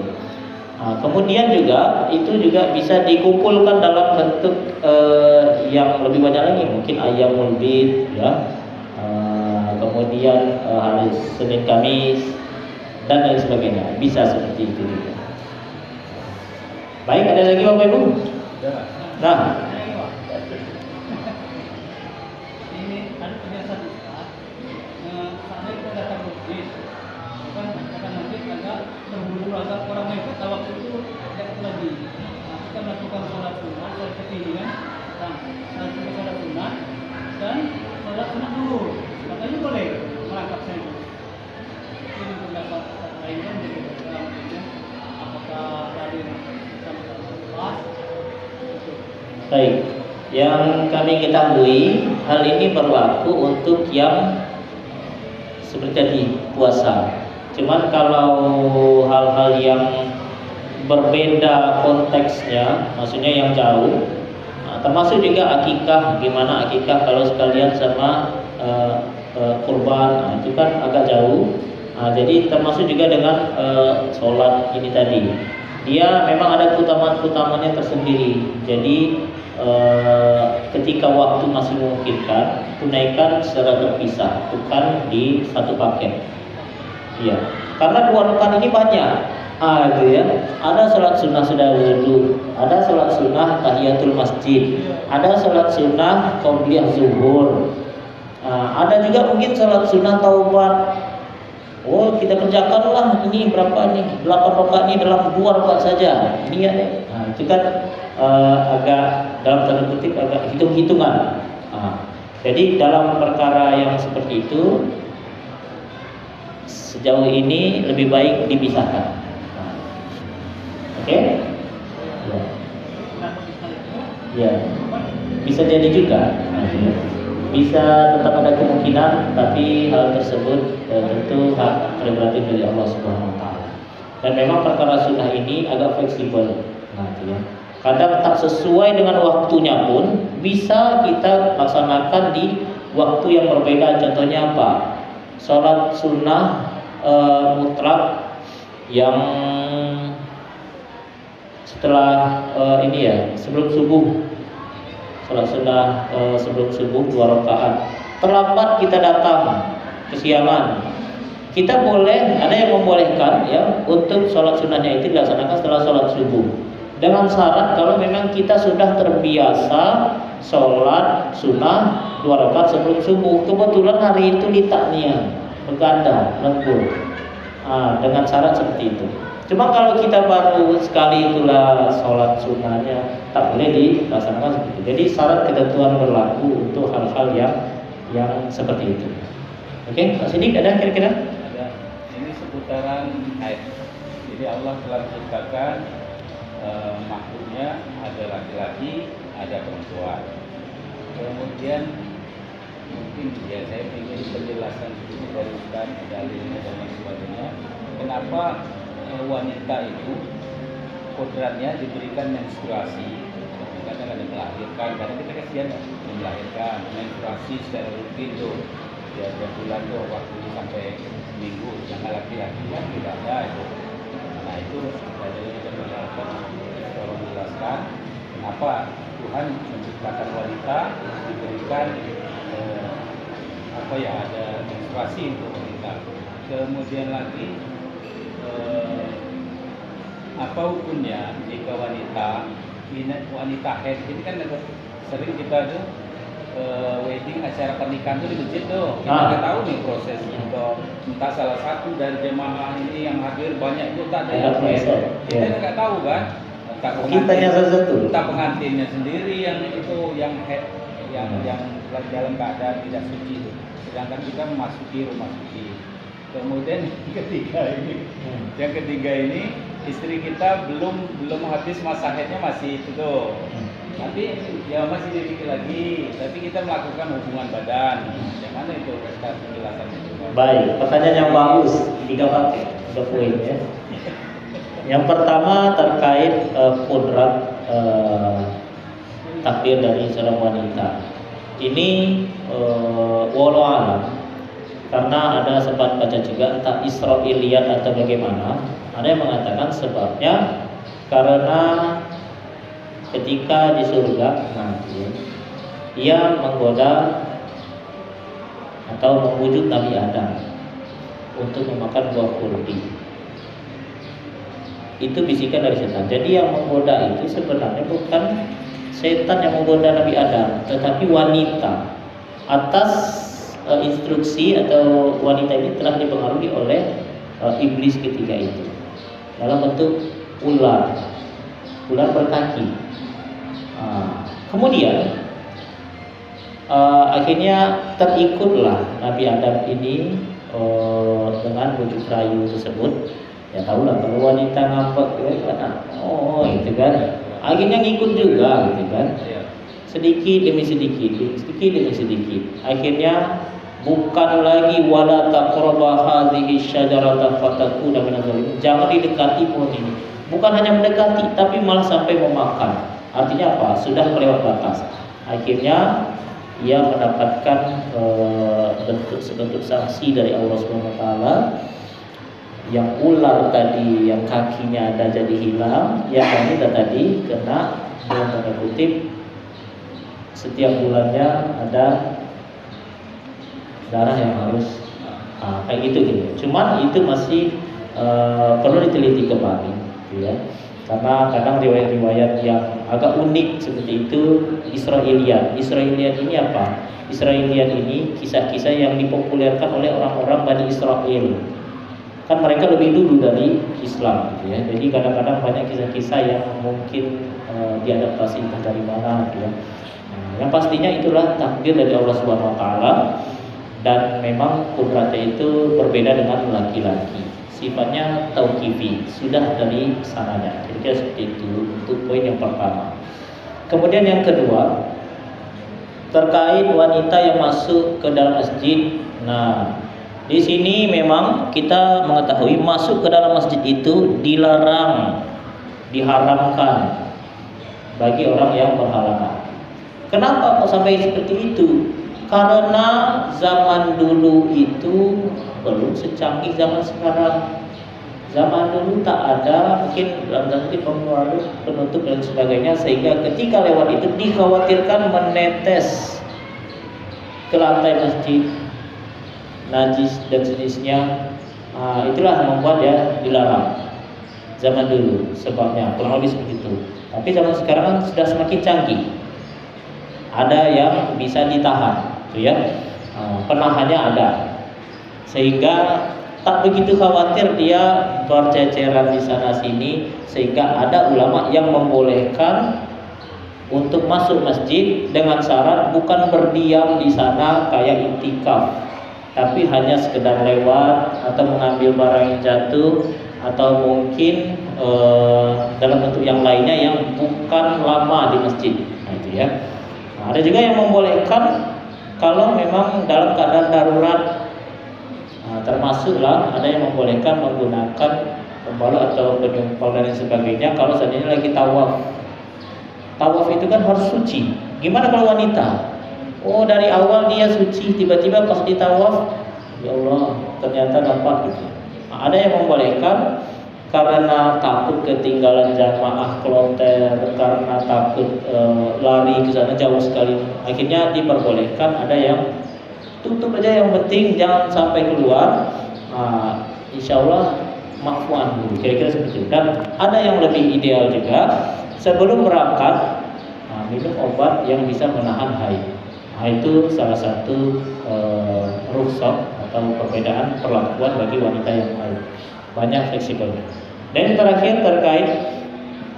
Nah, kemudian juga itu juga bisa dikumpulkan dalam bentuk yang lebih banyak lagi, mungkin ayyamul bid, ya. Kemudian hari Senin Kamis dan lain sebagainya. Bisa seperti itu juga. Baik, ada lagi Bapak Ibu? Nah, agak orang yang kita waktu itu tidak lagi. Nah, kita melakukan sholat sunnah, sholat ketiga, sholat sunnah dan sholat sunnah dulu. Makanya boleh merangkap saya. Ini pendapat lainnya menjadi dalam ini. Apakah tadi sama-sama kelas? baik. Yang kami ketahui, hal ini berlaku untuk yang seperti tadi puasa. Cuman kalau hal-hal yang berbeda konteksnya, maksudnya yang jauh, termasuk juga akikah, gimana akikah kalau sekalian sama kurban, itu kan agak jauh. Jadi termasuk juga dengan sholat ini tadi, dia memang ada keutamaan-keutamaannya tersendiri. Jadi ketika waktu masih memungkinkan, tunaikan secara terpisah, bukan di satu paket. Iya, karena 2 rakaat ini banyak. Gitu ya. Ada sholat sunnah sudah wudu, ada sholat sunnah tahiyatul masjid, ada sholat sunnah qobliyah zuhur. Ada juga mungkin sholat sunnah taubat. Oh, kita kerjakanlah ini berapa nih? 8 rakaat ini dalam 2 rakaat saja. Ini ya. Itu kan agak dalam tanda kutip agak hitung-hitungan. Jadi dalam perkara yang seperti itu, sejauh ini lebih baik dipisahkan. Oke? Ya. Bisa jadi juga. Bisa tetap ada kemungkinan, tapi hal tersebut tentu hak prerogatif dari Allah Subhanahu wa taala. Dan memang perkara sunnah ini agak fleksibel. Ya. Kadang tak sesuai dengan waktunya pun bisa kita laksanakan di waktu yang berbeda. Contohnya apa? Sholat sunnah mutlak yang setelah ini ya, sebelum subuh. Sholat sunnah sebelum subuh 2 rakaat. Terlambat kita datang, kesiangan. Kita boleh, ada yang membolehkan ya untuk sholat sunnahnya itu dilaksanakan setelah sholat subuh. Dengan syarat kalau memang kita sudah terbiasa sholat sunnah 2 rakaat sebelum subuh. Kebetulan hari itu di takniah, begadang, lembur. Dengan syarat seperti itu. Cuma kalau kita baru sekali itulah sholat sunnahnya, tak boleh dilaksanakan seperti itu. Jadi syarat ketentuan berlaku untuk hal-hal yang seperti itu. Oke, Pak Sidik ada kira-kira? Ada. Ini seputaran haid. Jadi Allah telah menciptakan makhluknya ada laki-laki, ada perempuan. Kemudian mungkin ya saya ingin penjelasan ini dari Ustaz, dalilnya dan lain sebagainya. Kenapa wanita itu kodratnya diberikan menstruasi? Kadang ada melahirkan, kadang kita kasihan melahirkan, menstruasi secara rutin tuh. Ya bulan tuh waktu sampai minggu. Yang laki-laki kan tidak ada itu. Nah itu dari kita tolong jelaskan kenapa Tuhan menciptakan wanita diberikan ada menstruasi untuk wanita. Kemudian lagi apa hukumnya jika wanita haid ini kan sering kita tuh wedding acara pernikahan tuh di masjid tuh kita nggak tahu nih proses untuk entah salah satu dari jemaah ini yang hadir banyak itu tak ada yang haid kita nggak tahu kan entah pengantinnya sendiri yang itu yang haid yang dalam keadaan tidak suci itu sedangkan kita memasuki rumah suci. Kemudian yang ketiga ini istri kita belum habis masa haidnya masih itu tuh. Tapi ya masih dipikir lagi, tapi kita melakukan hubungan badan. Yang mana itu penjelasan itu? Baik, pertanyaan yang bagus, 3 poin ya. Yang pertama terkait kodrat takdir dari seorang wanita. Ini walau alam, karena ada sempat baca juga entah Israiliyat atau bagaimana. Ada yang mengatakan sebabnya karena ketika di surga nanti ia menggoda atau membujuk Nabi Adam untuk memakan buah kurdi. Itu bisikan dari setan. Jadi yang menggoda itu sebenarnya bukan setan yang menggoda Nabi Adam, tetapi wanita. Atas instruksi atau wanita ini telah dipengaruhi oleh iblis ketika itu dalam bentuk ular berkaki. Kemudian akhirnya terikutlah Nabi Adam ini dengan bujuk rayu tersebut. Ya tahulah kalau wanita ngambek gitu kan. Akhirnya ngikut juga gitu kan. Sedikit demi sedikit. Akhirnya bukan lagi wala taqrabu hadhihi syajarata fatakuna minadh dhalimin. Jangan didekati pohon ini. Bukan hanya mendekati tapi malah sampai memakan. Artinya apa? Sudah kelewat batas. Akhirnya ia mendapatkan sebentuk sanksi dari Allah SWT. Yang ular tadi, yang kakinya ada jadi hilang, yang wanita tadi kena dalam tanda kutip setiap bulannya ada darah yang harus kayak gitu. Cuman itu masih perlu diteliti kembali, gitu ya. Karena kadang riwayat-riwayat yang agak unik seperti itu Israiliyat. Israiliyat ini apa? Israiliyat ini kisah-kisah yang dipopulerkan oleh orang-orang Bani Israel. Kan mereka lebih dulu dari Islam, gitu ya. Jadi kadang-kadang banyak kisah-kisah yang mungkin diadaptasi entah dari mana, gitu ya. Yang pastinya itulah takdir dari Allah Subhanahu Wa Taala dan memang kodratnya itu berbeda dengan laki-laki. Sifatnya tauqifi, sudah dari sananya. Kira-kira seperti itu untuk poin yang pertama. Kemudian yang kedua terkait wanita yang masuk ke dalam masjid. Nah, di sini memang kita mengetahui masuk ke dalam masjid itu dilarang, diharamkan. bagi orang yang berhalangan. Kenapa kok sampai seperti itu? Karena zaman dulu itu belum secanggih zaman sekarang. Zaman dulu tak ada mungkin dalam tanda kutip penutup dan sebagainya, sehingga ketika lewat itu dikhawatirkan menetes ke lantai masjid, najis dan jenisnya. Itulah yang membuat ya dilarang zaman dulu, sebabnya kurang lebih seperti itu. Tapi zaman sekarang kan sudah semakin canggih, ada yang bisa ditahan, ya, penahannya ada, sehingga tak begitu khawatir dia berceceran di sana sini, sehingga ada ulama yang membolehkan untuk masuk masjid dengan syarat bukan berdiam di sana kayak iktikaf, tapi hanya sekedar lewat atau mengambil barang yang jatuh, atau mungkin dalam bentuk yang lainnya yang bukan lama di masjid. Nah, itu ya. Nah, ada juga yang membolehkan kalau memang dalam keadaan darurat. Termasuklah ada yang membolehkan menggunakan pembalut atau penyumpal dan sebagainya kalau seandainya lagi tawaf. Tawaf itu kan harus suci. Gimana kalau wanita? Oh, dari awal dia suci, tiba-tiba pas di tawaf, ya Allah, ternyata nampak gitu. Ada yang membolehkan karena takut ketinggalan jamaah kloter, karena takut lari ke sana jauh sekali. Akhirnya diperbolehkan, ada yang tutup aja, yang penting jangan sampai keluar. Insya Allah makfuan dulu, kira-kira seperti itu. Dan ada yang lebih ideal juga, sebelum berangkat minum obat yang bisa menahan haid. Itu salah satu rukhsah atau perbedaan perlakuan bagi wanita yang haid. Banyak fleksibelnya. Dan yang terakhir terkait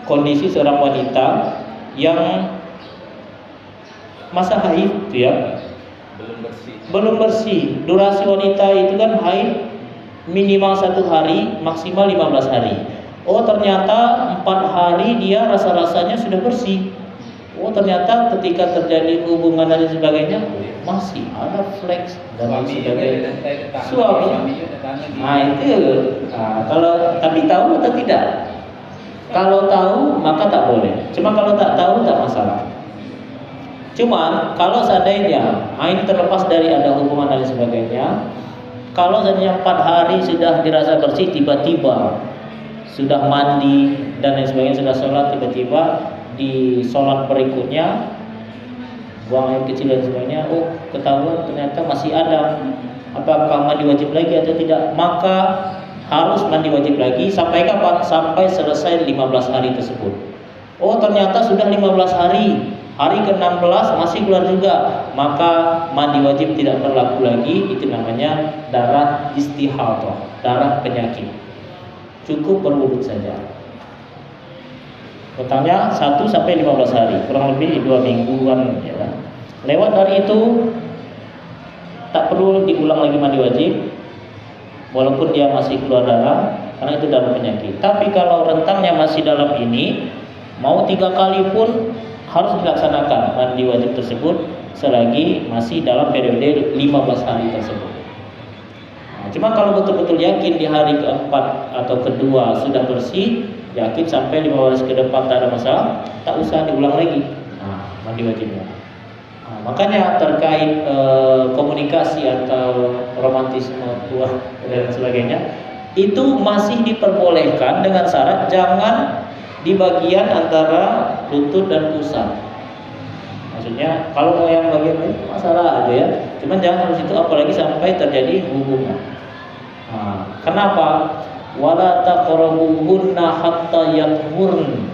kondisi seorang wanita yang masa haid, ya, belum bersih. Durasi wanita itu kan haid minimal 1 hari, maksimal 15 hari. Oh, ternyata 4 hari dia rasa-rasanya sudah bersih. Oh, ternyata ketika terjadi hubungan dan sebagainya masih ada fleks dan sebagainya. Suami. Itu. Kalau tapi tahu atau tidak? Kalau tahu maka tak boleh. Cuma kalau tak tahu tak masalah. Cuman kalau seandainya ini terlepas dari ada hubungan dan sebagainya, kalau seandainya 4 hari sudah dirasa bersih, tiba-tiba sudah mandi dan lain sebagainya, sudah sholat, tiba-tiba di sholat berikutnya buang air kecil dan sebagainya, oh ketahuan ternyata masih ada, apakah mandi wajib lagi atau tidak? Maka harus mandi wajib lagi sampai kapan? Sampai selesai 15 hari tersebut. Oh, ternyata sudah 15 hari, hari ke-16 masih keluar juga, maka mandi wajib tidak berlaku lagi. Itu namanya darah istihadah, darah penyakit. Cukup berwudu saja. Totalnya 1 sampai 15 hari, kurang lebih 2 mingguan, ya. Lewat dari itu tak perlu diulang lagi mandi wajib, walaupun dia masih keluar darah, karena itu darah penyakit. Tapi kalau rentangnya masih dalam ini, mau 3 kali pun harus dilaksanakan mandi wajib tersebut selagi masih dalam periode 15 hari tersebut. Cuma kalau betul-betul yakin di hari keempat atau kedua sudah bersih, yakin sampai 15 ke depan tak ada masalah, tak usah diulang lagi mandi wajibnya. Makanya terkait komunikasi atau romantisme tua dan sebagainya, itu masih diperbolehkan dengan syarat jangan di bagian antara lutut dan pusat. Maksudnya kalau mau yang bagian itu masalah aja ya, cuman jangan harus itu, apalagi sampai terjadi hubungan. Kenapa? Wala taqrabuhunna hatta yathurn.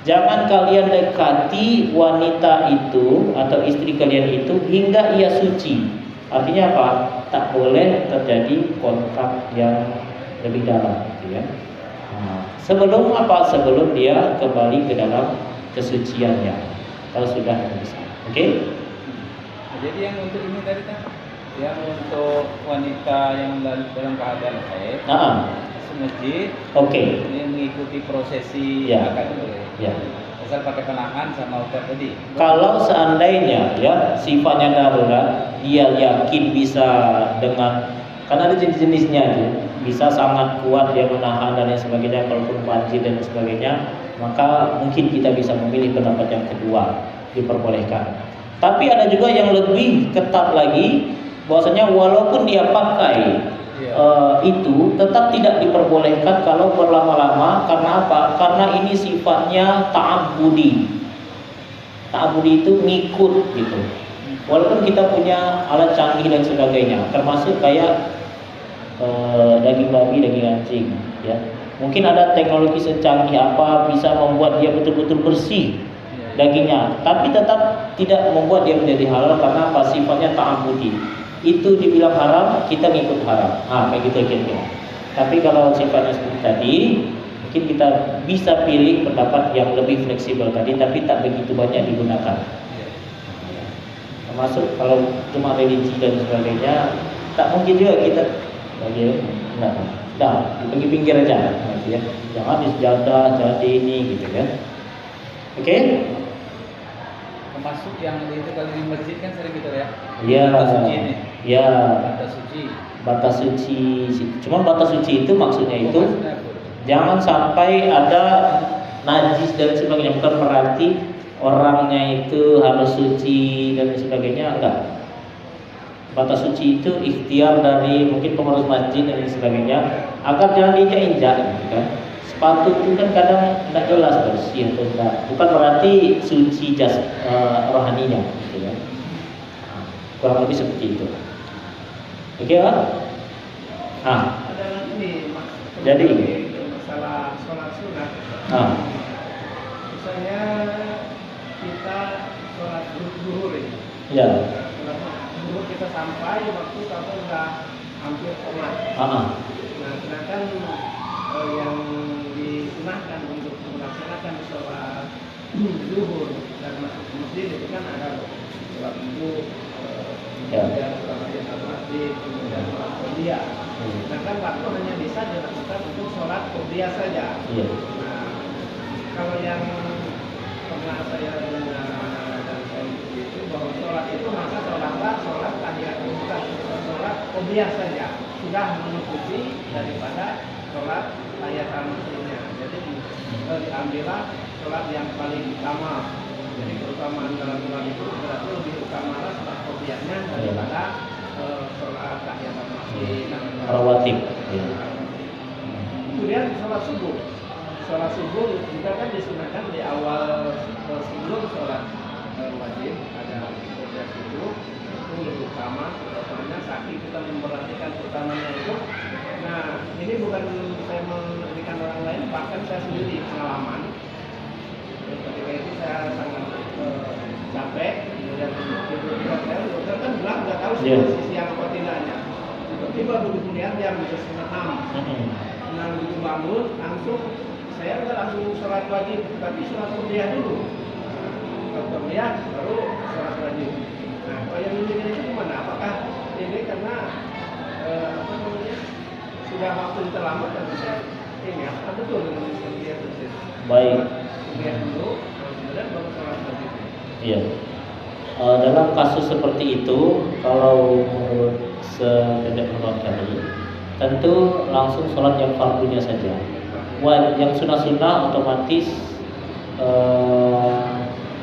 Jangan kalian dekati wanita itu atau istri kalian itu hingga ia suci. Artinya apa? Tak boleh terjadi kontak yang lebih dalam, gitu ya. Sebelum apa? Sebelum dia kembali ke dalam kesuciannya. Kalau sudah bisa. Oke? Jadi yang untuk ini tadi kan, yang untuk wanita yang dalam keadaan haid, masjid, ini mengikuti prosesi akad boleh. Ya. Asal pakai penahan sama obat tadi. Kalau seandainya ya sifatnya darurat, dia yakin bisa dengan Karena ada jenis-jenisnya aja. Bisa sangat kuat dia menahan dan lain sebagainya, kalaupun banjir dan sebagainya, maka mungkin kita bisa memilih pendapat yang kedua, diperbolehkan. Tapi ada juga yang lebih ketat lagi, bahwasanya walaupun dia pakai itu tetap tidak diperbolehkan kalau berlama-lama. Karena apa? Karena ini sifatnya ta'abbudi. Ta'abbudi itu ngikut gitu. Walaupun kita punya alat canggih dan sebagainya, termasuk kayak daging babi, daging anjing, ya. Mungkin ada teknologi secanggih apa bisa membuat dia betul-betul bersih dagingnya, tapi tetap tidak membuat dia menjadi halal karena apa? Sifatnya ta'abbudi. Itu dibilang haram, kita ngikut haram. Kayak gitu kira-kira. Tapi kalau sifatnya seperti tadi, mungkin kita bisa pilih pendapat yang lebih fleksibel tadi, tapi tak begitu banyak digunakan. Termasuk kalau cuma religi dan sebagainya, tak mungkin juga kita di pinggir aja, ya. Jangan disejadah, jadi ini, gitu kan. Oke? Termasuk yang itu kalau di masjid kan sering kita lihat. Iya. Batas suci ini. Ya. Batas suci. Batas suci. Cuma batas suci itu maksudnya itu jangan sampai ada najis dan sebagainya. Bukan berarti orangnya itu harus suci dan sebagainya, enggak. Batas suci itu ikhtiar dari mungkin pengurus masjid dan sebagainya agar jangan diinjak-injak, gitu kan. Sepatu itu kan kadang tidak jelas bersih atau tidak. Bukan berarti suci rohaninya, gitu kan. Kurang lebih seperti itu. Oke, Pak? Ada ini Mas. Jadi masalah sholat sunat. Misalnya kita sholat zuhur ini. Ya. Zuhur kita sampai waktu kalau sudah hampir komat. Nah, sedangkan yang disunahkan untuk melaksanakan sholat zuhur dan masuk ke masjid itu kan ada sholat zuhur, kemudian sholat masjid, kemudian sholat qobliyah. Sedangkan waktu hanya bisa dilakukan untuk sholat qobliyah saja. Nah, kalau yang pernah saya dengar dan saya itu bahwa sholat itu maka sholat tahiyatul masjid, sholat qobliyah saja sudah menutupi daripada sholat tahiyatul masjidnya. Jadi diambillah sholat yang paling utama. Jadi keutamaan dalam sholat itu berarti lebih utama sholat qobliyahnya daripada sholat tahiyatul masjid. Rawatib. Kemudian sholat subuh. Sholat subuh juga kan disunahkan di awal sebelum sholat wajib ada qobliyah subuh. Itu lebih utama, utamanya saking kita memperhatikan utamanya itu. Nah, ini bukan saya memberikan orang lain, bahkan saya sendiri pengalaman. Ketika itu saya sangat capek, kemudian tidur di hotel. Dokter kan bilang nggak tahu sisi yang apa tidaknya. Tiba-tiba begitu lihat jam 5:30. Nah, begitu bangun langsung saya udah langsung sholat wajib, tapi sholat qobliyah dulu. Sholat qobliyah baru sholat wajib. Nah, kalau yang ini itu gimana? Apakah ini karena sudah waktu terlambat dan bisa ini apa betul dengan qobliyah itu? Baik. Qobliyah dulu, kemudian baru sholat wajib. Iya. Dalam kasus seperti itu, kalau menurut sependek pendapat tadi, tentu langsung sholat yang fardunya saja. Yang sunnah-sunnah otomatis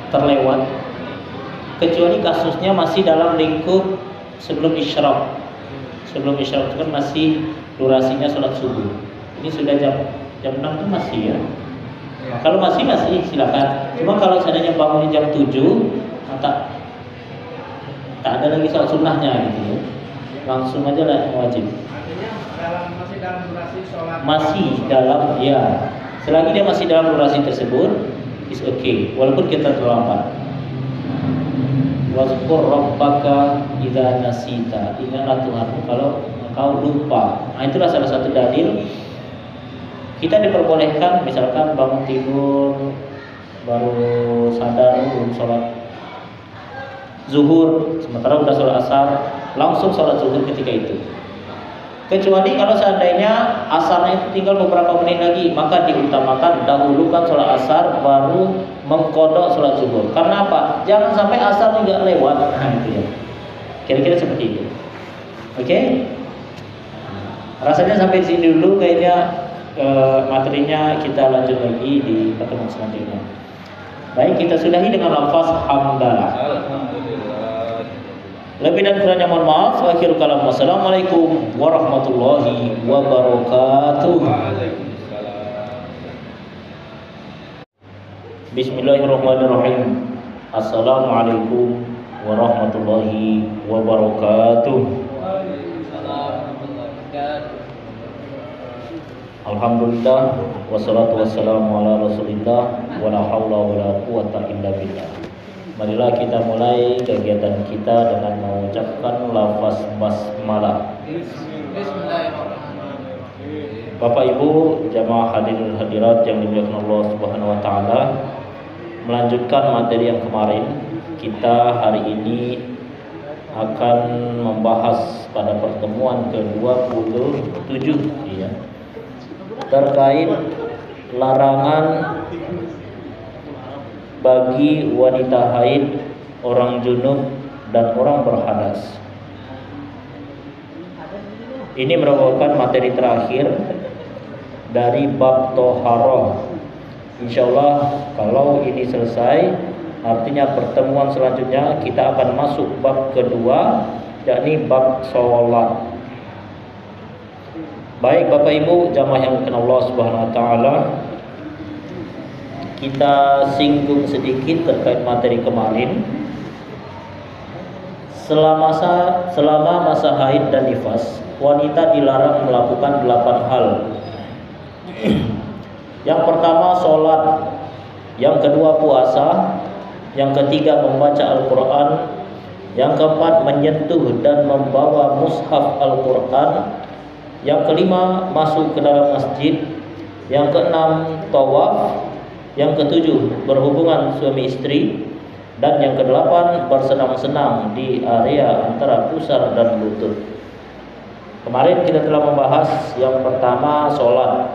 terlewat, kecuali kasusnya masih dalam lingkup sebelum isyraq. Sebelum isyraq itu kan masih durasinya sholat subuh. Ini sudah jam 6 itu masih ya. Nah, kalau masih silakan. Cuma kalau seandainya bangun jam 7, tak ada lagi sholat sunnahnya gitu ya. Langsung aja lah wajib. Artinya masih dalam durasi sholat. Masih dalam, ya. Selagi dia masih dalam durasi tersebut, is okay. Walaupun kita terlambat. Wazkur rabbaka idza nasita. Ingatlah Tuhanmu kalau engkau lupa. Nah, itulah salah satu dalil kita diperbolehkan, misalkan bangun tidur baru sadar belum sholat zuhur, sementara udah sholat asar, langsung sholat zuhur ketika itu. Kecuali kalau seandainya asarnya itu tinggal beberapa menit lagi, maka diutamakan dahulukan sholat asar baru mengkodok sholat zuhur. Karena apa? Jangan sampai asar juga lewat. Nah, itu ya. Kira-kira seperti itu. Oke? Rasanya sampai di sini dulu, kayaknya materinya kita lanjut lagi di pertemuan selanjutnya. Baik, kita sudahi dengan lafaz hamdalah. Alhamdulillah. Lebih dan kurangnya mohon maaf. Akhirul kalam. Wassalamualaikum warahmatullahi wabarakatuh. Waalaikumsalam. Bismillahirrahmanirrahim. Assalamualaikum warahmatullahi wabarakatuh. Alhamdulillah wassalatu wassalamu ala Rasulillah wa la haula wa la quwata illa billah. Marilah kita mulai kegiatan kita dengan mengucapkan lafaz basmalah. Bismillahirrahmanirrahim. Bapak Ibu jamaah hadirin hadirat yang dimuliakan Allah Subhanahu wa taala, melanjutkan materi yang kemarin, kita hari ini akan membahas pada pertemuan ke-27 ya, terkait larangan bagi wanita haid, orang junub dan orang berhadas. Ini merupakan materi terakhir dari bab Toharoh. Insyaallah kalau ini selesai, artinya pertemuan selanjutnya kita akan masuk bab kedua, yakni bab sholat. Baik Bapak Ibu jamaah yang dimuliakan Allah Subhanahu wa taala, kita singgung sedikit terkait materi kemarin. Selama masa haid dan nifas, wanita dilarang melakukan 8 hal. Yang pertama sholat, yang kedua puasa, yang ketiga membaca Al-Quran, yang keempat menyentuh dan membawa mushaf Al-Quran, yang kelima masuk ke dalam masjid, yang keenam tawaf, yang ketujuh berhubungan suami istri, dan yang kedelapan bersenang-senang di area antara pusar dan lutut. Kemarin kita telah membahas yang pertama sholat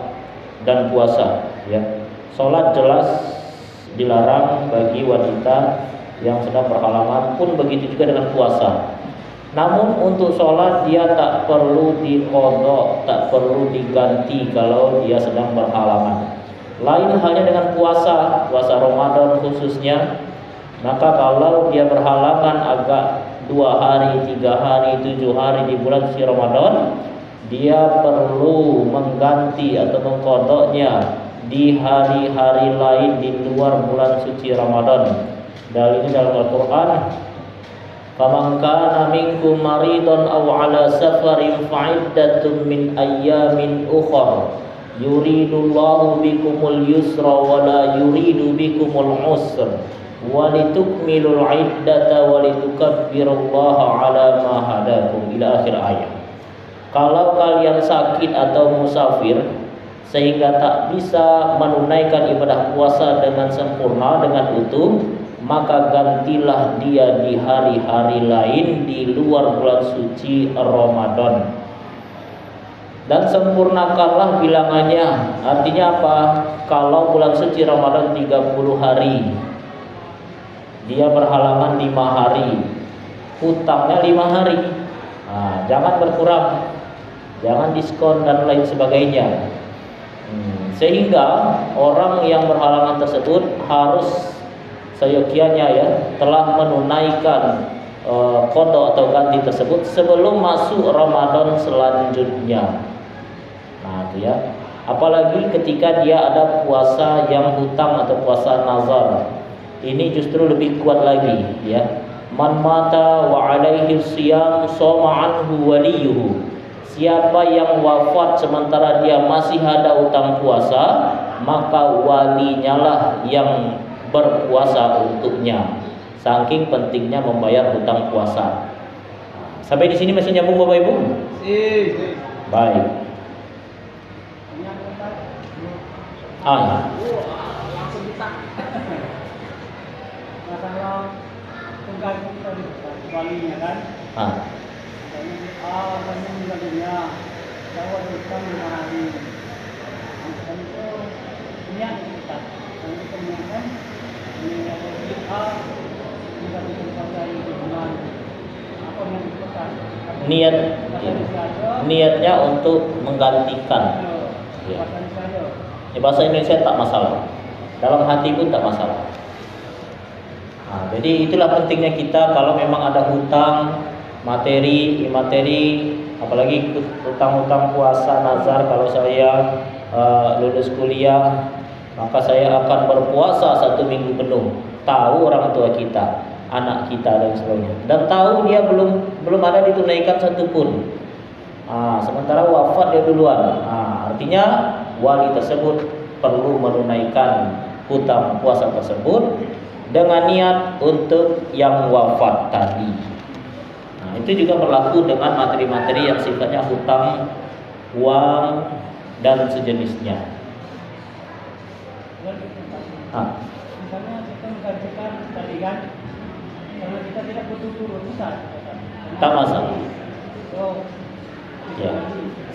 dan puasa ya. Sholat jelas dilarang bagi wanita yang sedang berhalangan, pun begitu juga dengan puasa. Namun untuk sholat dia tak perlu diqadha, tak perlu diganti kalau dia sedang berhalangan. Lain halnya dengan puasa Ramadan khususnya. Maka kalau dia berhalangan agak 2 hari, 3 hari, 7 hari di bulan suci Ramadan, dia perlu mengganti atau mengqadhanya di hari-hari lain di luar bulan suci Ramadan. Dalilnya dalam Al-Quran, faman kana minkum maridun aw ala safarin fa'iddatun min ayyamin ukhra yuridullahu bikumul yusra wa la yuridu bikumul usra walitukmilul iddata walitukabbirullaha ala ma hadakum, ila akhir ayat. Kalau kalian sakit atau musafir sehingga tak bisa menunaikan ibadah puasa dengan sempurna, dengan utuh, maka gantilah dia di hari-hari lain di luar bulan suci Ramadan. Dan sempurnakanlah bilangannya. Artinya apa? Kalau bulan suci Ramadan 30 hari, dia berhalangan 5 hari, hutangnya 5 hari. Nah, jangan berkurang, jangan diskon dan lain sebagainya. Sehingga orang yang berhalangan tersebut harus seyogianya ya telah menunaikan qadha atau ganti tersebut sebelum masuk Ramadan selanjutnya. Nah, itu ya. Apalagi ketika dia ada puasa yang hutang atau puasa nazar. Ini justru lebih kuat lagi ya. Man mata wa alaihi siyam shoma anhu waliyuhu. Siapa yang wafat sementara dia masih ada hutang puasa, maka walinya lah yang berpuasa untuknya. Saking pentingnya membayar hutang puasa. Sampai di sini masih nyambung Bapak Ibu? Baik. Langsung kita. Masalah tunggal kita di walinya kan. Kami meninggal dunia, bahwa kita 5 hari. Dan itu niat kita. Dan itu niatkan meninggal dunia, meninggal dunia pada hari bulan. niatnya untuk menggantikan. Ya. Bahasa Indonesia tak masalah. Dalam hati pun tak masalah. Nah, jadi itulah pentingnya kita kalau memang ada hutang, materi, imateri, apalagi hutang-hutang puasa, nazar. Kalau saya lulus kuliah, maka saya akan berpuasa 1 minggu penuh. Tahu orang tua kita, anak kita dan sebagainya, dan tahu dia belum ada ditunaikan satupun. Sementara wafat dia duluan. Artinya wali tersebut perlu menunaikan hutang puasa tersebut dengan niat untuk yang wafat tadi. Itu juga berlaku dengan materi-materi yang sifatnya hutang, uang dan sejenisnya. Misalnya kita menggantikan tadi kan, karena kita tidak butuh turun besar. Tak masalah. Ya,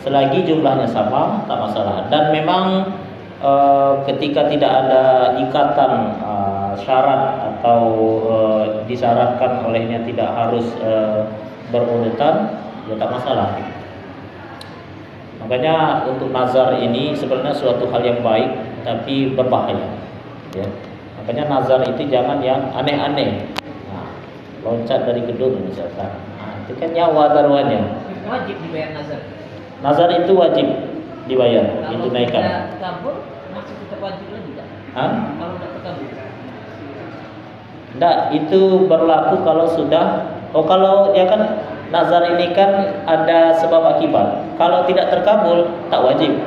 selagi jumlahnya sama, tak masalah. Dan memang ketika tidak ada ikatan syarat atau disyaratkan olehnya tidak harus berurutan, ya tak masalah. Makanya untuk nazar ini sebenarnya suatu hal yang baik, tapi berbahaya. Ya. Makanya nazar itu jangan yang aneh-aneh. Loncat dari gedung misalkan. Itu kan nyawa taruhannya. Wajib dibayar nazar. Nazar itu wajib dibayar, ditunaikan. Kalau tidak kabur, masih tetap wajib lagi tak? Kalau tidak terkabul. Tidak, itu berlaku kalau sudah. Kalau dia kan nazar ini kan ada sebab akibat. Kalau tidak terkabul, tak wajib.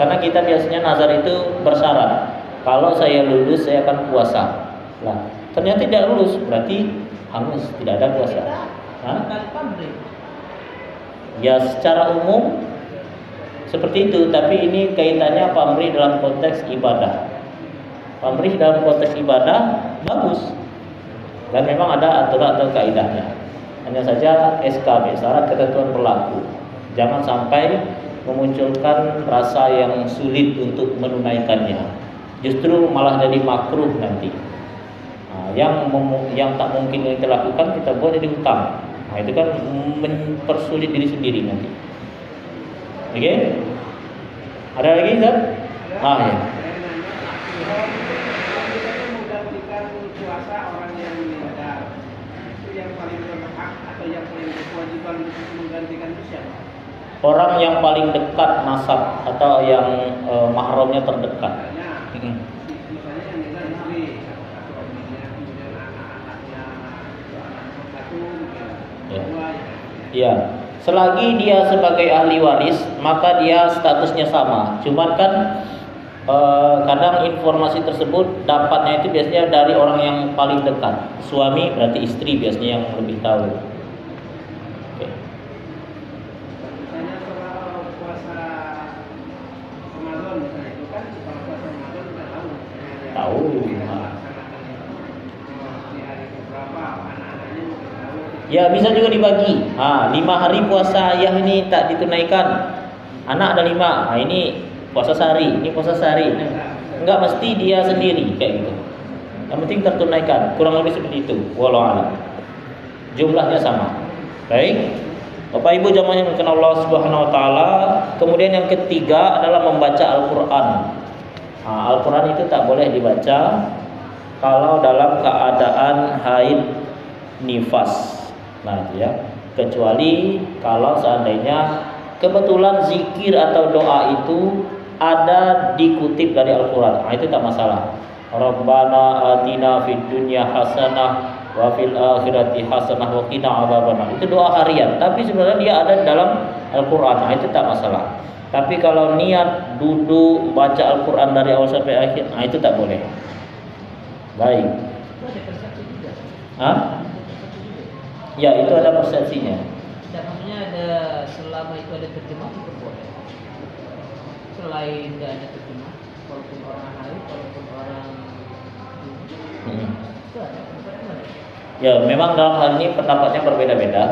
Karena kita biasanya nazar itu bersyarat. Kalau saya lulus, saya akan puasa. Nah, ternyata tidak lulus, berarti hangus, tidak ada puasa. Ya, secara umum seperti itu, tapi ini kaitannya pamrih dalam konteks ibadah. Pamrih dalam konteks ibadah bagus, dan memang ada aturan atau kaidahnya. Hanya saja SKB, syarat ketentuan berlaku. Jangan sampai memunculkan rasa yang sulit untuk menunaikannya. Justru malah jadi makruh nanti. Yang tak mungkin kita lakukan, kita buat jadi hutang. Itu kan mempersulit diri sendiri nanti. Oke? Ada lagi, Zat? Ya. Menggantikan puasa orang yang meninggal, itu yang paling berhak atau yang paling berkewajiban untuk menggantikan itu siapa? Orang yang paling dekat nasab atau yang mahramnya terdekat. Misalnya yang meninggal istri, suaminya, kemudian anak-anaknya, anak satu, dua. Ya. Selagi dia sebagai ahli waris, maka dia statusnya sama. Cuman kan kadang informasi tersebut dapatnya itu biasanya dari orang yang paling dekat. Suami berarti istri biasanya yang lebih tahu. Oke. Misalnya soal puasa Ramadan misalnya, itu kan kalau puasa Ramadan kita tahu. Tahu. Di hari berapa anak-anaknya mungkin tahu. Ya, bisa juga dibagi. 5 hari puasa ayah ini tak ditunaikan. Anak ada 5. Ini puasa sehari, ini puasa sehari. Enggak mesti dia sendiri kayak gitu. Yang penting tertunaikan. Kurang lebih seperti itu. Wallahu a'lam. Jumlahnya sama. Baik. Bapak Ibu jamaah yang dimuliakan Allah Subhanahu wa taala. Kemudian yang ketiga adalah membaca Al-Qur'an. Al-Qur'an itu tak boleh dibaca kalau dalam keadaan haid nifas. Nah, itu ya. Kecuali kalau seandainya kebetulan zikir atau doa itu ada dikutip dari Al-Qur'an. Itu tak masalah. Rabbana atina fid dunya hasanah wa fil akhirati hasanah wa qina adzabannar. Itu doa harian, tapi sebenarnya dia ada dalam Al-Qur'an. Itu tak masalah. Tapi kalau niat duduk baca Al-Qur'an dari awal sampai akhir, itu tak boleh. Baik. Ya, itu ada persepsinya. Tidak, maksudnya ada selama itu ada terjemah itu boleh. Selain tidak ada terjemah, walaupun orang haid, walaupun orang itu ada pendapat. Ya, memang dalam hal ini pendapatnya berbeda-beda.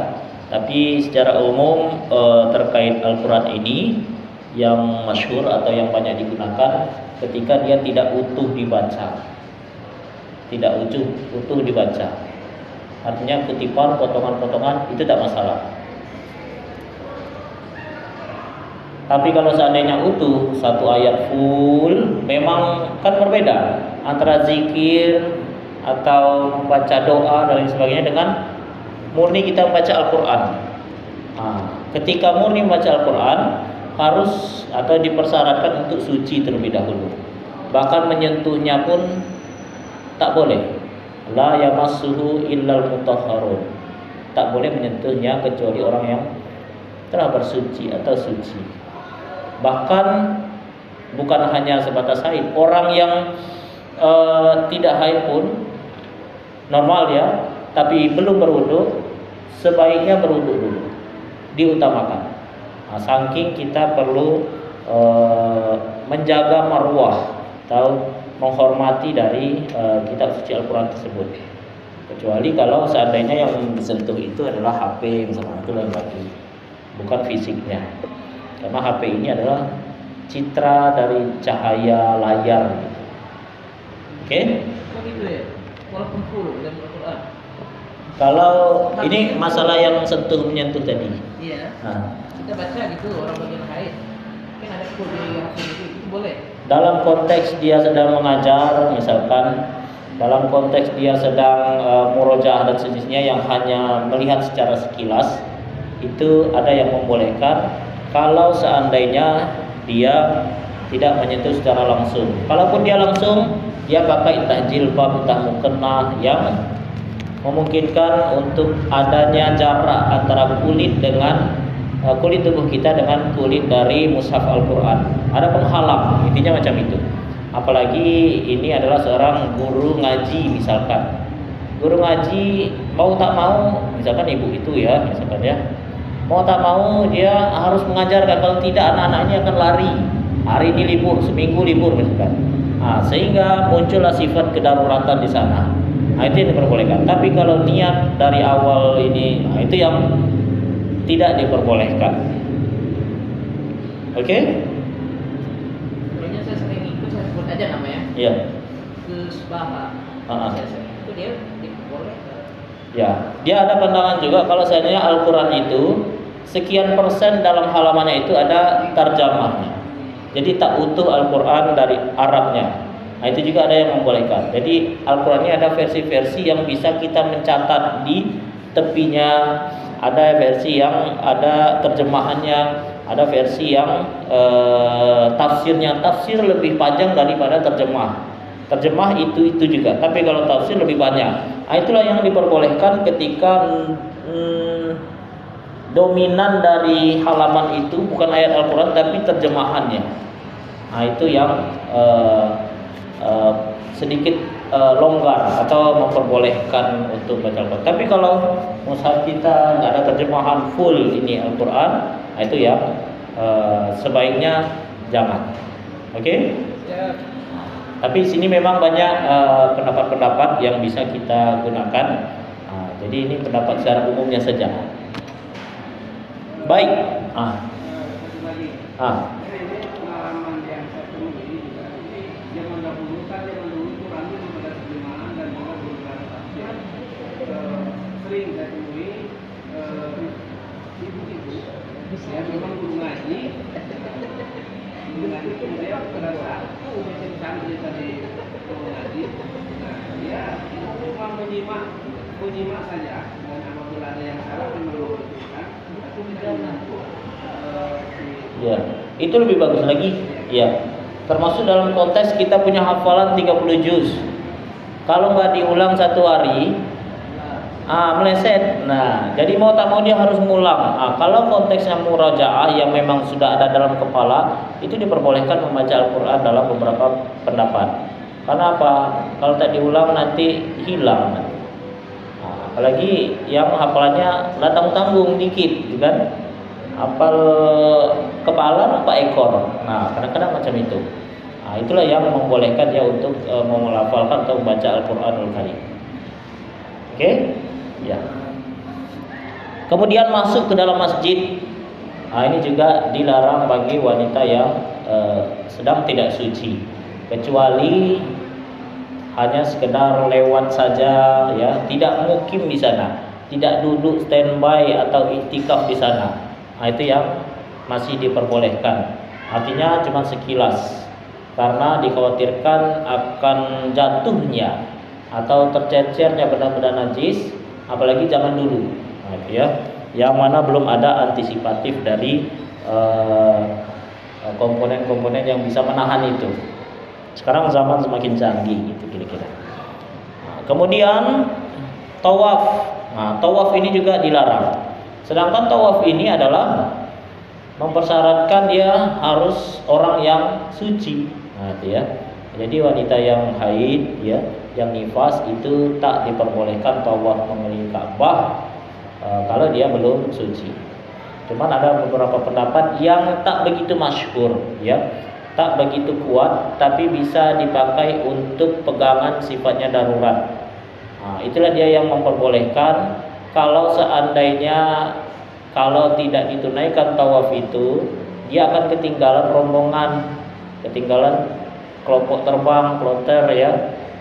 Tapi secara umum terkait Al-Quran ini yang masyhur atau yang banyak digunakan ketika dia tidak utuh dibaca. Tidak utuh dibaca. artinya kutipan, potongan-potongan itu tidak masalah. Tapi kalau seandainya utuh satu ayat full, memang kan berbeda antara zikir atau membaca doa dan lain sebagainya dengan murni kita membaca Al-Quran. Ketika murni membaca Al-Quran harus atau dipersyaratkan untuk suci terlebih dahulu. Bahkan menyentuhnya pun tak boleh. La yamassuhu illal mutahharun. Tak boleh menyentuhnya kecuali orang yang telah bersuci atau suci. Bahkan bukan hanya sebatas haid, orang yang tidak haid pun normal ya, tapi belum berwudu, sebaiknya berwudu dulu, diutamakan. Saking kita perlu menjaga marwah atau menghormati dari kitab suci Al-Quran tersebut. Kecuali kalau seandainya yang disentuh itu adalah HP misalnya, itu lain lagi, bukan fisiknya. Karena HP ini adalah citra dari cahaya layar. Oke? Begitu ya. Walaupun full dalam Al-Quran. Kalau ini masalah yang sentuh menyentuh tadi. Iya. Kita baca gitu orang bagian haid. Mungkin ada full di HP itu boleh. Dalam konteks dia sedang mengajar, misalkan dalam konteks dia sedang murojaah dan sejenisnya yang hanya melihat secara sekilas, itu ada yang membolehkan. Kalau seandainya dia tidak menyentuh secara langsung. Kalaupun dia langsung, dia pakai entah jilbab, entah mukena yang memungkinkan untuk adanya jarak antara kulit dengan kulit tubuh kita dengan kulit dari mushaf Al-Quran. Ada penghalang, intinya macam itu. Apalagi ini adalah seorang guru ngaji misalkan. Guru ngaji mau tak mau, misalkan ibu itu ya, misalkan ya, mau tak mau dia harus mengajarkan, kalau tidak anak-anaknya akan lari. Hari ini libur, seminggu libur misalkan. Sehingga muncullah sifat kedaruratan di sana. Itu yang diperbolehkan. Tapi kalau niat dari awal ini, itu yang tidak diperbolehkan. Oke? Sebenarnya saya sering ikut, saya sebut aja namanya. Iya. Kesbaha. Itu dia diperbolehkan. Ya, dia ada pandangan juga kalau seandainya Al-Quran itu sekian persen dalam halamannya itu ada terjemahnya. Jadi tak utuh Al-Quran dari Arabnya. Itu juga ada yang membolehkan. Jadi Al-Quran ini ada versi-versi yang bisa kita mencatat di tepinya. Ada versi yang ada terjemahannya. Ada versi yang tafsirnya. Tafsir lebih panjang daripada terjemah. Terjemah itu juga. Tapi kalau tafsir lebih banyak. Itulah yang diperbolehkan ketika dominan dari halaman itu bukan ayat Al-Quran tapi terjemahannya. Itu yang sedikit longgar atau memperbolehkan untuk baca Al-Quran. Tapi kalau mushaf kita nggak ada terjemahan full ini Al-Quran, itu yang sebaiknya jangan. Oke? Ya. Tapi sini memang banyak pendapat-pendapat yang bisa kita gunakan. Jadi ini pendapat secara umumnya saja. Baik. Satu lagi. Ini pengalaman yang saya temui juga. Zaman dahulu Quran itu pada terjemahan dan juga beberapa tafsir. Sering saya temui ibu-ibu yang memang guru ngaji. Kemudian pada saat ujian dia tadi mengaji, dia cuma menyimak saja, dan apabila ada yang salah memang menunjukkan. Ya, itu lebih bagus lagi. Ya, termasuk dalam konteks kita punya hafalan 30 juz. Kalau nggak diulang satu hari, meleset. Nah, jadi mau tak mau dia harus ngulang. Kalau konteksnya murajaah yang memang sudah ada dalam kepala, itu diperbolehkan membaca Al-Quran dalam beberapa pendapat. Karena apa? Kalau tak diulang nanti hilang. Apalagi yang hafalannya tanggung-tanggung dikit, kan? Hafal kepala lupa ekor. Nah, kadang-kadang macam itu. Itulah yang membolehkan dia untuk melafalkan atau membaca Al-Quranul Karim. Oke? Ya. Kemudian masuk ke dalam masjid. Ini juga dilarang bagi wanita yang sedang tidak suci, kecuali hanya sekedar lewat saja, ya, tidak mukim di sana, tidak duduk standby atau iktikaf di sana. Nah, itu yang masih diperbolehkan. Artinya cuma sekilas, karena dikhawatirkan akan jatuhnya atau tercecernya benda-benda najis, apalagi zaman dulu. Nah, itu ya, yang mana belum ada antisipatif dari komponen-komponen yang bisa menahan itu. Sekarang zaman semakin canggih gitu kira-kira. Nah, kemudian tawaf. Nah, tawaf ini juga dilarang. Sedangkan tawaf ini adalah mempersyaratkan dia harus orang yang suci. Nah, itu ya. Jadi wanita yang haid, ya, yang nifas itu tak diperbolehkan tawaf mengelilingi Ka'bah kalau dia belum suci. Cuman ada beberapa pendapat yang tak begitu masyhur, ya, tak begitu kuat, tapi bisa dipakai untuk pegangan sifatnya darurat. Nah, itulah dia yang memperbolehkan. Kalau seandainya kalau tidak ditunaikan tawaf itu, dia akan ketinggalan rombongan, ketinggalan kelompok terbang, kloter, ya.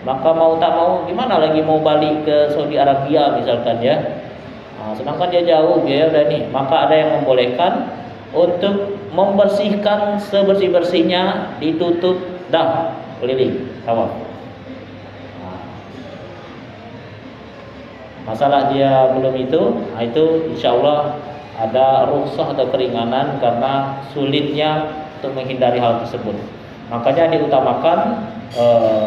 Maka mau tak mau gimana lagi mau balik ke Saudi Arabia misalkan, ya. Nah, sedangkan dia jauh, ya udah nih, maka ada yang membolehkan untuk membersihkan sebersih-bersihnya, ditutup dah keliling tawaf. Nah, masalah dia belum itu, nah itu insya Allah ada rukhsah atau keringanan karena sulitnya untuk menghindari hal tersebut. Makanya diutamakan,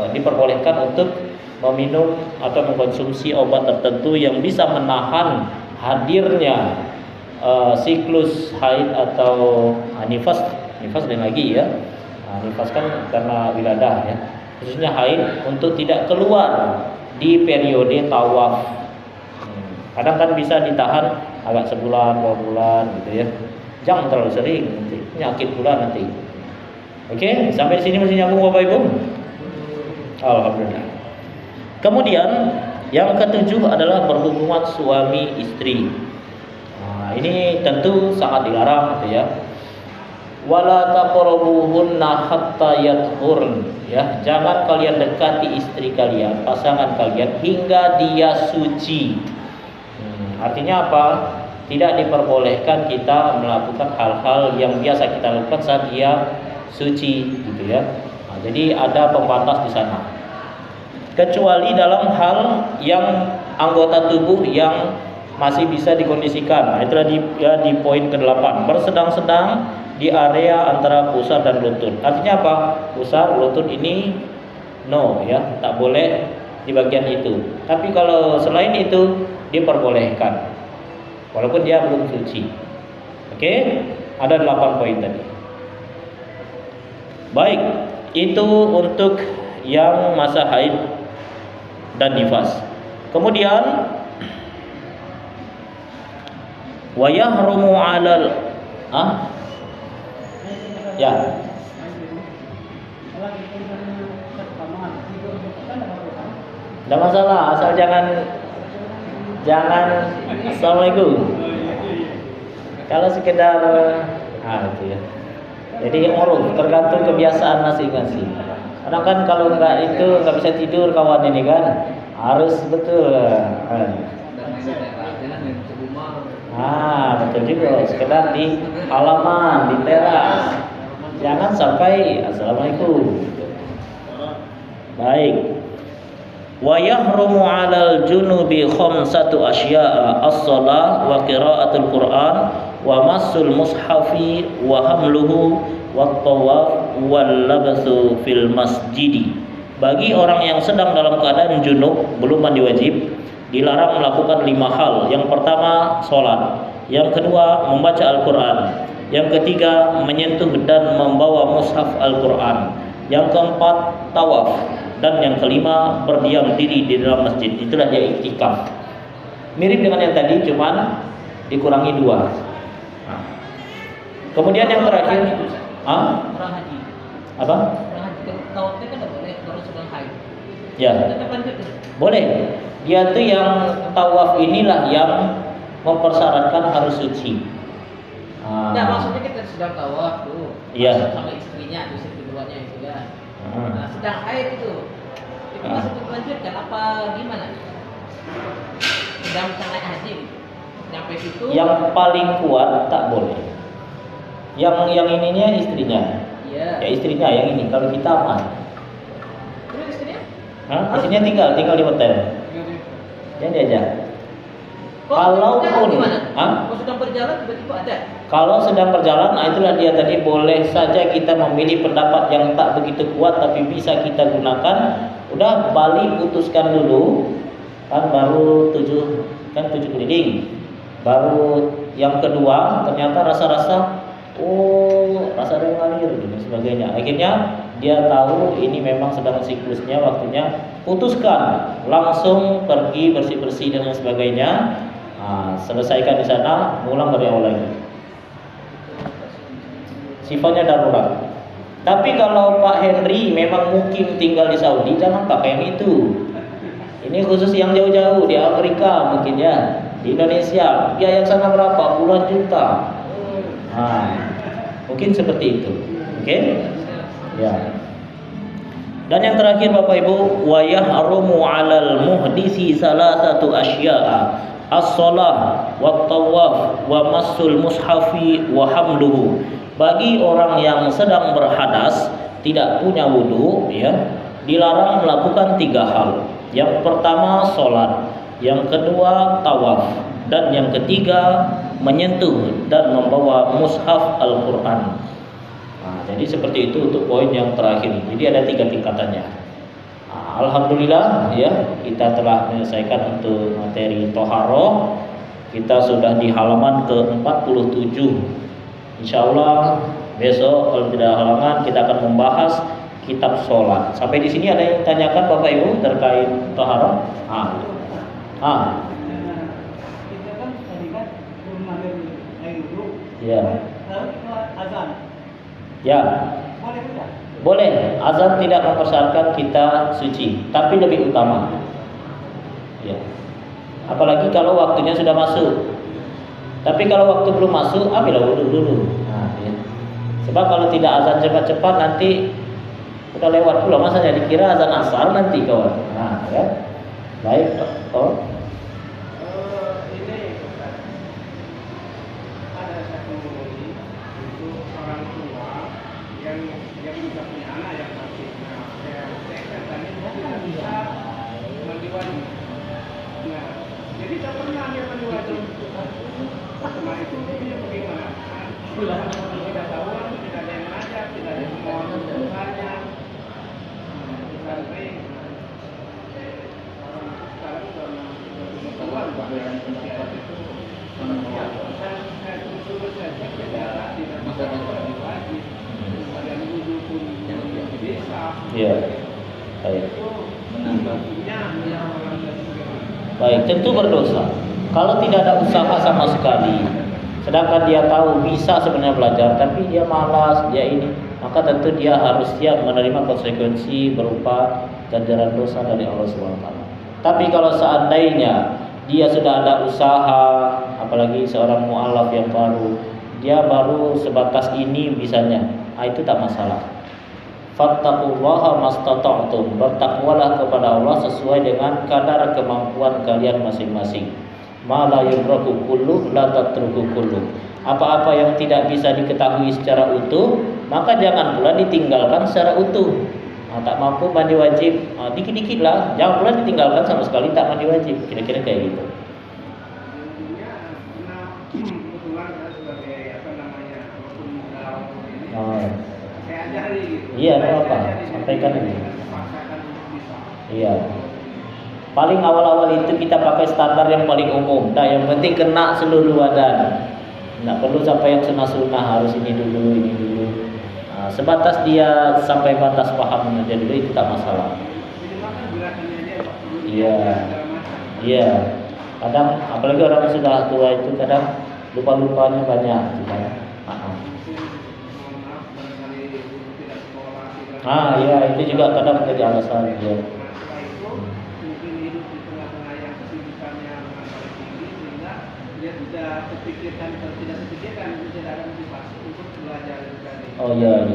diperbolehkan untuk meminum atau mengkonsumsi obat tertentu yang bisa menahan hadirnya siklus haid atau nifas dan lagi, ya. Nifas kan karena wiladah, ya. Khususnya haid untuk tidak keluar di periode tawaf. Kadang kan bisa ditahan agak sebulan, 2 bulan gitu, ya. Jangan terlalu sering, nanti penyakit pula nanti. Oke, sampai sini masih nyambung Bapak Ibu? Alhamdulillah. Kemudian yang ketujuh adalah berhubungan suami istri. Nah, ini tentu sangat dilarang, gitu, ya. Wala taqrabuhunna hatta yathurn, ya. Jangan kalian dekati istri kalian, pasangan kalian hingga dia suci. Artinya apa? Tidak diperbolehkan kita melakukan hal-hal yang biasa kita lakukan saat dia suci, gitu, ya. Nah, jadi ada pembatas di sana. Kecuali dalam hal yang anggota tubuh yang masih bisa dikondisikan. Nah, itulah di poin ke-8. Bersedang-sedang di area antara pusar dan lutut. Artinya apa? Pusar, lutut ini no, ya, tak boleh di bagian itu. Tapi kalau selain itu diperbolehkan, walaupun dia belum suci. Oke, ada 8 poin tadi. Baik, itu untuk yang masa haid dan nifas. Kemudian wa yahrumu 'alal ya. Tidak masalah, asal jangan assalamualaikum. Kalau sekedar itu, ya. Jadi uruf, tergantung kebiasaan masing-masing. Karena kan kalau enggak itu enggak bisa tidur kawan ini kan. Harus betul. Betul juga. Sekedar di halaman, di teras. Jangan sampai assalamualaikum. Baik. Wa yahrumu 'alal junubi khamsatu asya'a as-shalah wa qira'atul Qur'an wa massul mushafi wa hamluhu wa tawaf wal labsu fil masjidi. Bagi orang yang sedang dalam keadaan junub, belum mandi wajib, dilarang melakukan 5 hal. Yang pertama, sholat. Yang kedua, membaca Al-Quran. Yang ketiga, menyentuh dan membawa mushaf Al-Quran. Yang keempat, tawaf. Dan yang kelima, berdiam diri di dalam masjid. Itulah dia iktikaf. Mirip dengan yang tadi, cuman dikurangi 2. Nah. Kemudian yang terakhir, Orang haji. Apa? Orang haji tawafnya kan tidak boleh kalau sedang haid. Ya. Tetap lanjut. Boleh. Dia tuh yang tawaf inilah yang mempersyaratkan harus suci. Nah, maksudnya kita sedang tawaf tuh. Iya. Sama istrinya, istri keduanya itu kan. Nah, sedang haid itu. masih dilanjutkan apa gimana? Sedang naik haji gitu. Sampai situ. Yang paling kuat tak boleh. Yang ininya istrinya. Iya. Ya istrinya yang ini. Kalau kita aman. Terus istrinya? Hah? Istrinya tinggal di hotel. Jangan diajak. Kalaupun, kalau sedang berjalan tiba-tiba ada. Kalau sedang berjalan, nah itulah dia tadi, boleh saja kita memilih pendapat yang tak begitu kuat tapi bisa kita gunakan. Udah Bali putuskan dulu, kan baru 7 keliling. Baru yang kedua ternyata rasa-rasa rasa ada yang ngalir dan sebagainya. Akhirnya dia tahu ini memang sedang siklusnya, waktunya, putuskan langsung pergi bersih-bersih dan sebagainya. Selesaikan di sana, ngulang dari awal lagi. Sifatnya darurat. Tapi kalau Pak Henry memang mungkin tinggal di Saudi, jangan pakai yang itu. Ini khusus yang jauh-jauh di Afrika mungkin ya, di Indonesia biaya sana berapa puluhan juta. Mungkin seperti itu. Oke? Ya. Dan yang terakhir Bapak Ibu, wa yahrumu 'alal muhdisi salasatu asya'a. As-shalah wa tawaf wa massul mushafi wa hamluhu. Bagi orang yang sedang berhadas, tidak punya wudu, ya, dilarang melakukan 3 hal. Yang pertama sholat, yang kedua tawaf, dan yang ketiga menyentuh dan membawa mushaf Al-Quran. Jadi seperti itu untuk poin yang terakhir. Jadi ada 3 tingkatannya. Alhamdulillah ya, kita telah menyelesaikan untuk materi Toharoh. Kita sudah di halaman ke-47. Insyaallah besok kalau tidak halangan kita akan membahas kitab sholat. Sampai di sini ada yang tanyakan Bapak Ibu terkait Toharoh? Kita kan tadi kan belum ngambil air dulu. Ya. Lalu kita azan. Ya. Boleh tidak? Boleh, azan tidak mempersyaratkan kita suci, tapi lebih utama. Ya. Apalagi kalau waktunya sudah masuk. Tapi kalau waktu belum masuk, ambillah wudu dulu. Ya. Sebab kalau tidak azan cepat-cepat nanti udah lewat pula masanya, dikira azan asar nanti kawan. Ya. Baik, Pak. Ini ada satu untuk orang tua yang juga punya anak yang sakit. Saya tadi tidak bisa mandi wajib. Jadi tak pernah dia mandi wajib. Setelah itu dia bagaimana? Tidak tahu, tidak ada yang ngajak, tidak ada yang mau Tuhannya. Sampai orang sekarang sudah pengetahuan saya terus saja tidak bisa mandi wajib. Ada wudhu pun bisa. Iya. Baik. Menambahnya Baik, tentu berdosa. Kalau tidak ada usaha sama sekali, sedangkan dia tahu bisa sebenarnya belajar, tapi dia malas, dia ini, maka tentu dia harus siap menerima konsekuensi berupa ganjaran dosa dari Allah SWT. Tapi kalau seandainya dia sudah ada usaha, apalagi seorang mu'alaf yang baru, dia baru sebatas ini bisanya, itu tak masalah. Fattaqullaha mastata'tum, bertakwalah kepada Allah sesuai dengan kadar kemampuan kalian masing-masing. Ma la yudraku kullu la tatruku kullu. Apa-apa yang tidak bisa diketahui secara utuh, maka jangan pula ditinggalkan secara utuh. Tak mampu mandi wajib, dikit-dikit lah, jangan pula ditinggalkan sama sekali tak mandi wajib. Kira-kira kayak gitu. saya ajari gitu. Iya, apa? Sampaikan ini. Iya. Paling awal-awal itu kita pakai standar yang paling umum. Nah, yang penting kena seluruh badan. Nggak perlu sampai yang sunnah-sunnah, harus ini dulu. Sebatas dia sampai batas paham aja dulu, itu tak masalah. Iya. Iya. Kadang apalagi orang yang sudah tua itu kadang lupa-lupanya banyak. Ya itu juga kadang menjadi alasan ya. Oh iya.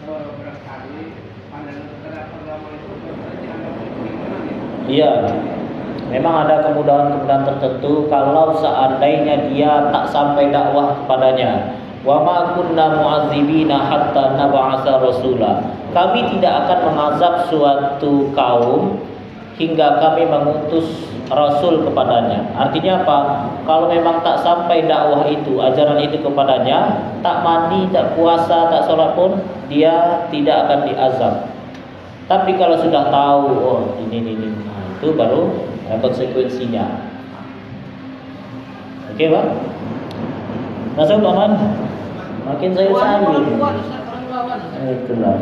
Barangkali pandangan terhadap agama itu berarti anggap Iya, memang ada kemudahan-kemudahan tertentu kalau seandainya dia tak sampai dakwah kepadanya. Wa ma kunna mu'adzibina hatta nab'atsa rasula. Kami tidak akan mengazab suatu kaum hingga kami mengutus rasul kepadanya. Artinya apa? Kalau memang tak sampai dakwah itu, ajaran itu kepadanya, tak mandi, tak puasa, tak sholat pun, dia tidak akan diazab. Tapi kalau sudah tahu, oh ini, nah, itu baru konsekuensinya. Oke, Pak? Masuk aman? Makin saya sayur. Itulah.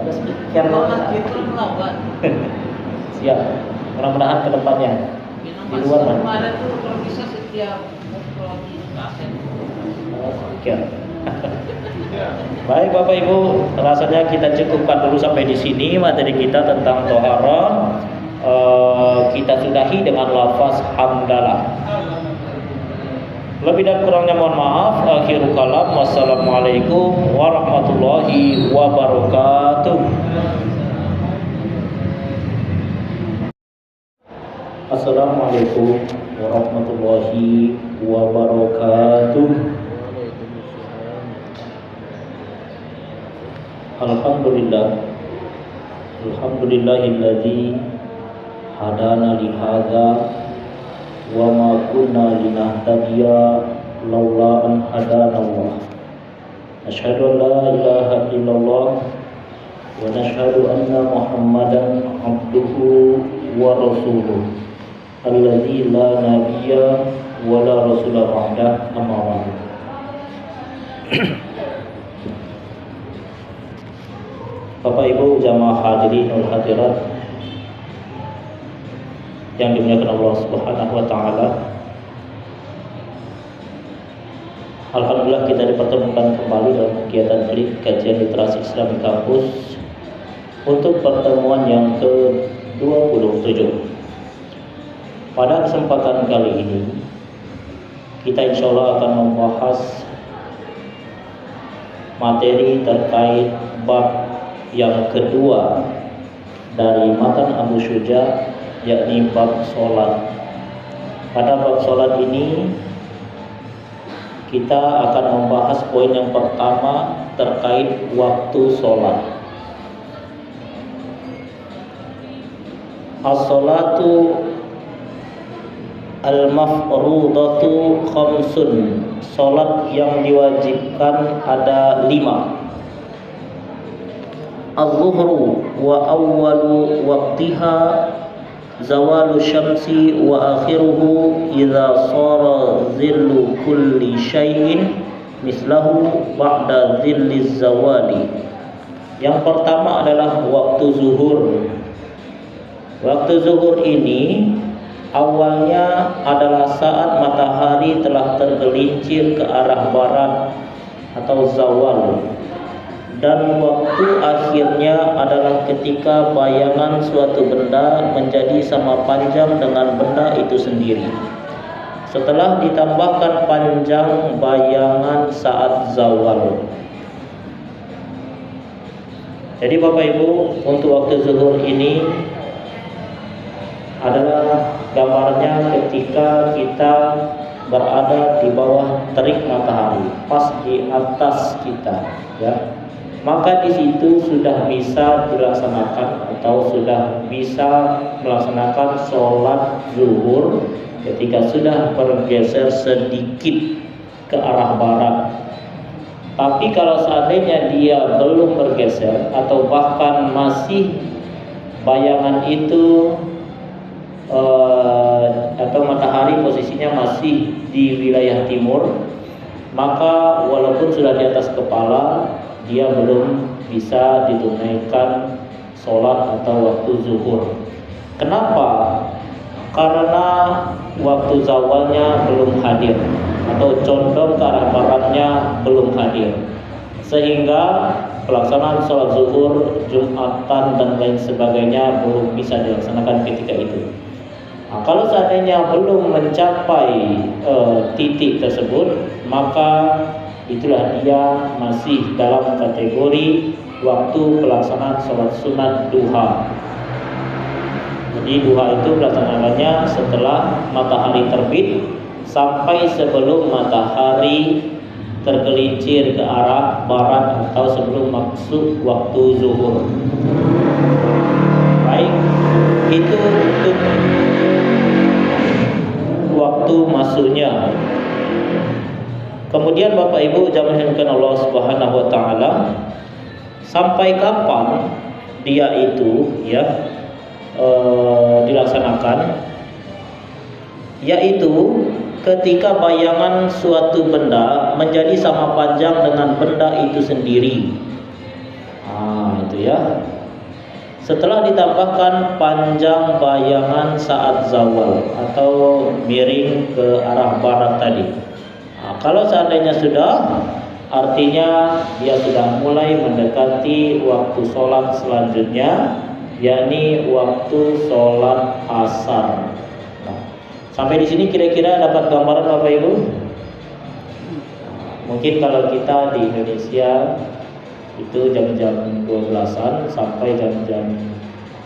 Siap. Mudah-mudahan ke depannya. Di luar mana? Tuh kalau bisa setiap ngobrol di kaset. Oke. Baik Bapak Ibu, rasanya kita cukupkan dulu sampai di sini materi kita tentang toharoh. Kita sudahi dengan lafaz hamdalah. Lebih dan kurangnya mohon maaf. Akhirul kalam. Wassalamualaikum warahmatullahi wabarakatuh. Assalamualaikum warahmatullahi wabarakatuh. Alhamdulillahilladzi hadana li hadza wa ma kunna linahtadiya laula an hadana Allah. Asyhadu an la ilaha illallah wa nashhadu anna Muhammadan abduhu wa rasuluh alladzi la nabiyya wa la rasula ba'da, amma ba'du. Bapak Ibu jamaah hadirin wal hadirat yang dimuliakan Allah Subhanahu wa taala. Alhamdulillah kita dipertemukan kembali dalam kegiatan Klik Kajian Literasi Islam Kampus untuk pertemuan yang ke-27. Pada kesempatan kali ini kita insya Allah akan membahas materi terkait bab yang kedua dari matan Abu Syuja, yakni bab sholat. Pada bab sholat ini kita akan membahas poin yang pertama terkait waktu sholat. As-sholatu al-mafrudatu khamsun. Sholat yang diwajibkan ada 5. Az-zuhru wa awwalu waqtiha zawalu syamsi wa akhiruhu idza shara zillu kulli syai'in mislahu ba'da zilliz zawali. Yang pertama adalah waktu zuhur. Waktu zuhur ini awalnya adalah saat matahari telah tergelincir ke arah barat atau zawal, dan waktu akhirnya adalah ketika bayangan suatu benda menjadi sama panjang dengan benda itu sendiri, setelah ditambahkan panjang bayangan saat zawal. Jadi Bapak Ibu, untuk waktu zuhur ini adalah gambarnya ketika kita berada di bawah terik matahari, pas di atas kita, ya. Maka di situ sudah bisa dilaksanakan atau sudah bisa melaksanakan sholat zuhur ketika sudah bergeser sedikit ke arah barat. Tapi kalau seandainya dia belum bergeser atau bahkan masih bayangan itu atau matahari posisinya masih di wilayah timur, maka walaupun sudah di atas kepala, dia belum bisa ditunaikan sholat atau waktu zuhur. Kenapa? Karena waktu zawalnya belum hadir atau condong ke arah baratnya belum hadir, sehingga pelaksanaan sholat zuhur, jumatan dan lain sebagainya belum bisa dilaksanakan ketika itu. Nah, kalau seandainya belum mencapai titik tersebut, maka itulah dia masih dalam kategori waktu pelaksanaan sholat sunat duha. Jadi duha itu pelaksananya setelah matahari terbit sampai sebelum matahari tergelincir ke arah barat atau sebelum masuk waktu zuhur. Baik, itu untuk waktu masuknya. Kemudian Bapak Ibu jamaah Allah Subhanahu wa taala, sampai kapan dia itu dilaksanakan? Yaitu ketika bayangan suatu benda menjadi sama panjang dengan benda itu sendiri. Itu ya. Setelah ditambahkan panjang bayangan saat zawal atau miring ke arah barat tadi. Kalau seandainya sudah, artinya dia sudah mulai mendekati waktu sholat selanjutnya, yakni waktu sholat asar. Sampai di sini kira-kira dapat gambaran Bapak Ibu? Mungkin kalau kita di Indonesia itu jam-jam 12-an sampai jam-jam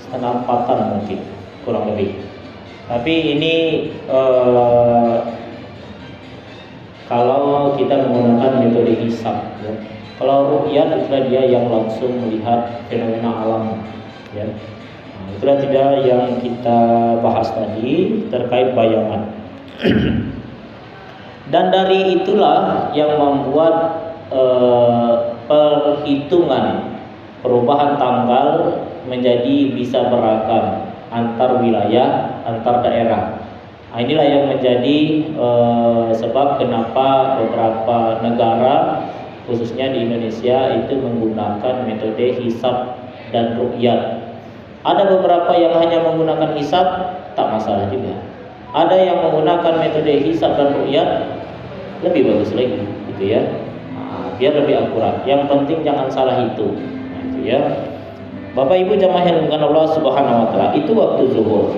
setengah 4-an mungkin, kurang lebih. Tapi ini kalau kita menggunakan metode hisab, ya. Kalau ru'yat itulah dia yang langsung melihat fenomena alam, ya. Itulah tidak yang kita bahas tadi terkait bayangan. Dan dari itulah yang membuat perhitungan perubahan tanggal menjadi bisa beragam antar wilayah, antar daerah. Inilah yang menjadi sebab kenapa beberapa negara khususnya di Indonesia itu menggunakan metode hisab dan ru'yat. Ada beberapa yang hanya menggunakan hisab, tak masalah juga. Ada yang menggunakan metode hisab dan ru'yat, lebih bagus lagi, gitu ya. Biar lebih akurat. Yang penting jangan salah hitung. Itu ya. Bapak Ibu jamaah yang dimuliakan Allah Subhanahu wa taala, itu waktu zuhur.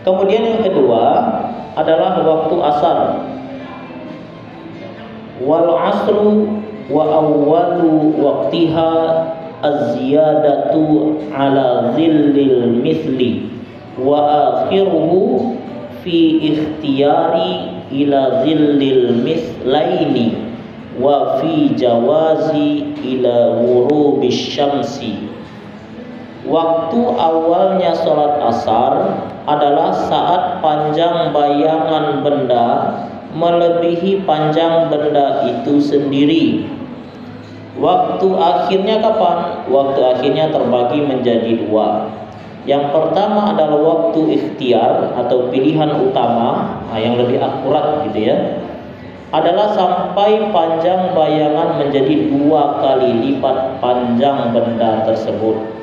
Kemudian yang kedua adalah waktu asar. Wal asru wa awwalu waqtiha az-ziyadatu ala dhillil mithli wa akhiruhu fi ikhtiyari ila dhillil mithlaini wa fi jawazi ila ghurubis syamsi. Waktu awalnya sholat asar adalah saat panjang bayangan benda melebihi panjang benda itu sendiri. Waktu akhirnya kapan? Waktu akhirnya terbagi menjadi dua. Yang pertama adalah waktu ikhtiar atau pilihan utama, yang lebih akurat gitu ya, adalah sampai panjang bayangan menjadi 2 kali lipat panjang benda tersebut.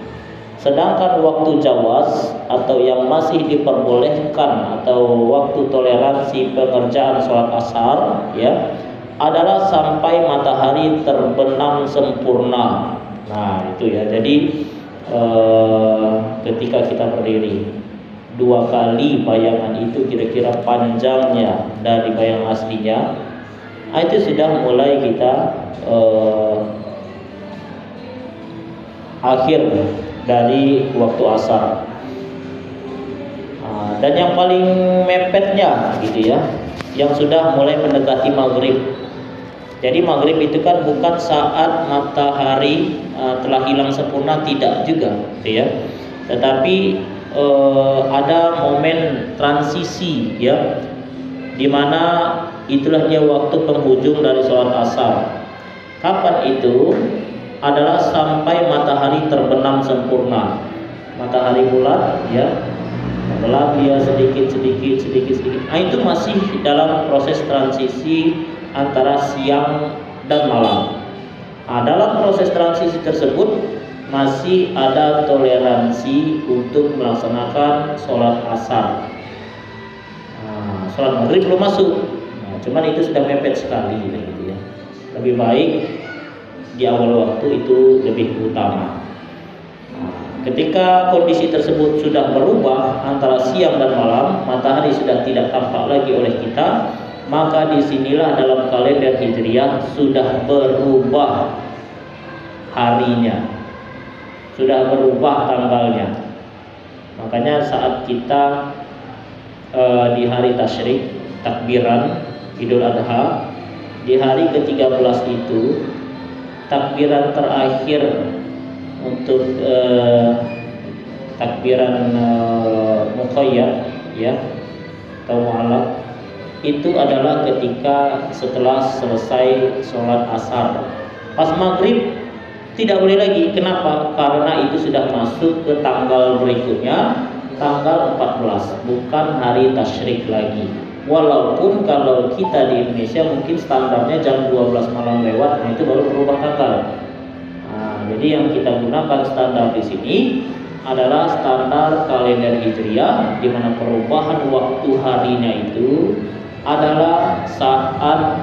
Sedangkan waktu jawaz atau yang masih diperbolehkan atau waktu toleransi pengerjaan sholat asar ya adalah sampai matahari terbenam sempurna. Nah itu ya, jadi ketika kita berdiri 2 kali bayangan itu kira-kira panjangnya dari bayangan aslinya, itu sudah mulai kita akhir dari waktu asar. Dan yang paling mepetnya gitu ya, yang sudah mulai mendekati maghrib. Jadi maghrib itu kan bukan saat matahari telah hilang sempurna, tidak juga gitu ya. Tetapi ada momen transisi ya, dimana itulah dia waktu penghujung dari sholat asar. Kapan itu? Adalah sampai matahari terbenam sempurna. Matahari bulat ya, gelap dia sedikit. Nah, itu masih dalam proses transisi antara siang dan malam. Nah, dalam proses transisi tersebut masih ada toleransi untuk melaksanakan sholat asar. Nah, sholat maghrib belum masuk. Nah, cuman itu sudah mepet sekali gitu ya. Lebih baik di awal waktu itu lebih utama. Ketika kondisi tersebut sudah berubah antara siang dan malam, matahari sudah tidak tampak lagi oleh kita, maka disinilah dalam kalender Hijriah sudah berubah harinya, sudah berubah tanggalnya. Makanya saat kita di hari tasyrik, takbiran Idul Adha, di hari ke-13 itu takbiran terakhir untuk takbiran muqayyad ya atau mu'allaq itu adalah ketika setelah selesai sholat asar. Pas maghrib tidak boleh lagi. Kenapa? Karena itu sudah masuk ke tanggal berikutnya, tanggal 14, bukan hari tasyrik lagi. Walaupun kalau kita di Indonesia mungkin standarnya jam 12 malam lewat, nah itu baru berubah tanggal. Nah, jadi yang kita gunakan standar di sini adalah standar kalender Hijriah, di mana perubahan waktu harinya itu adalah saat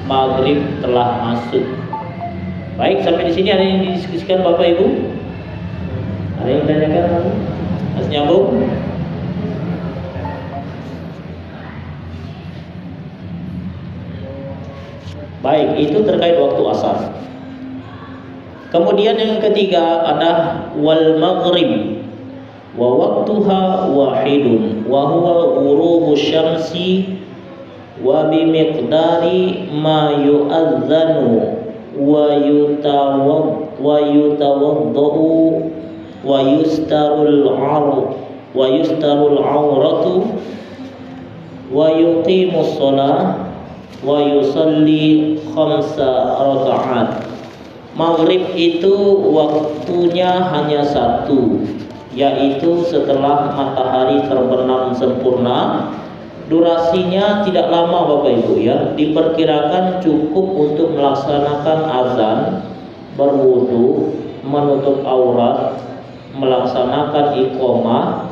maghrib telah masuk. Baik, sampai di sini ada yang didiskusikan Bapak Ibu? Ada yang ditanyakan? Masih nyambung? Baik, itu terkait waktu asar. Kemudian yang ketiga ada wal maghrib wa waqtuha wahidun wa huwa ghurubus syamsi wa bi miqdari ma yu'adzanu wa yutawaddu wa yustarul auratu wa yuqimus shalah wa yusalli khamsa rakaat. Maghrib itu waktunya hanya satu, yaitu setelah matahari terbenam sempurna. Durasinya tidak lama Bapak Ibu ya, diperkirakan cukup untuk melaksanakan azan, berwudu, menutup aurat, melaksanakan iqomah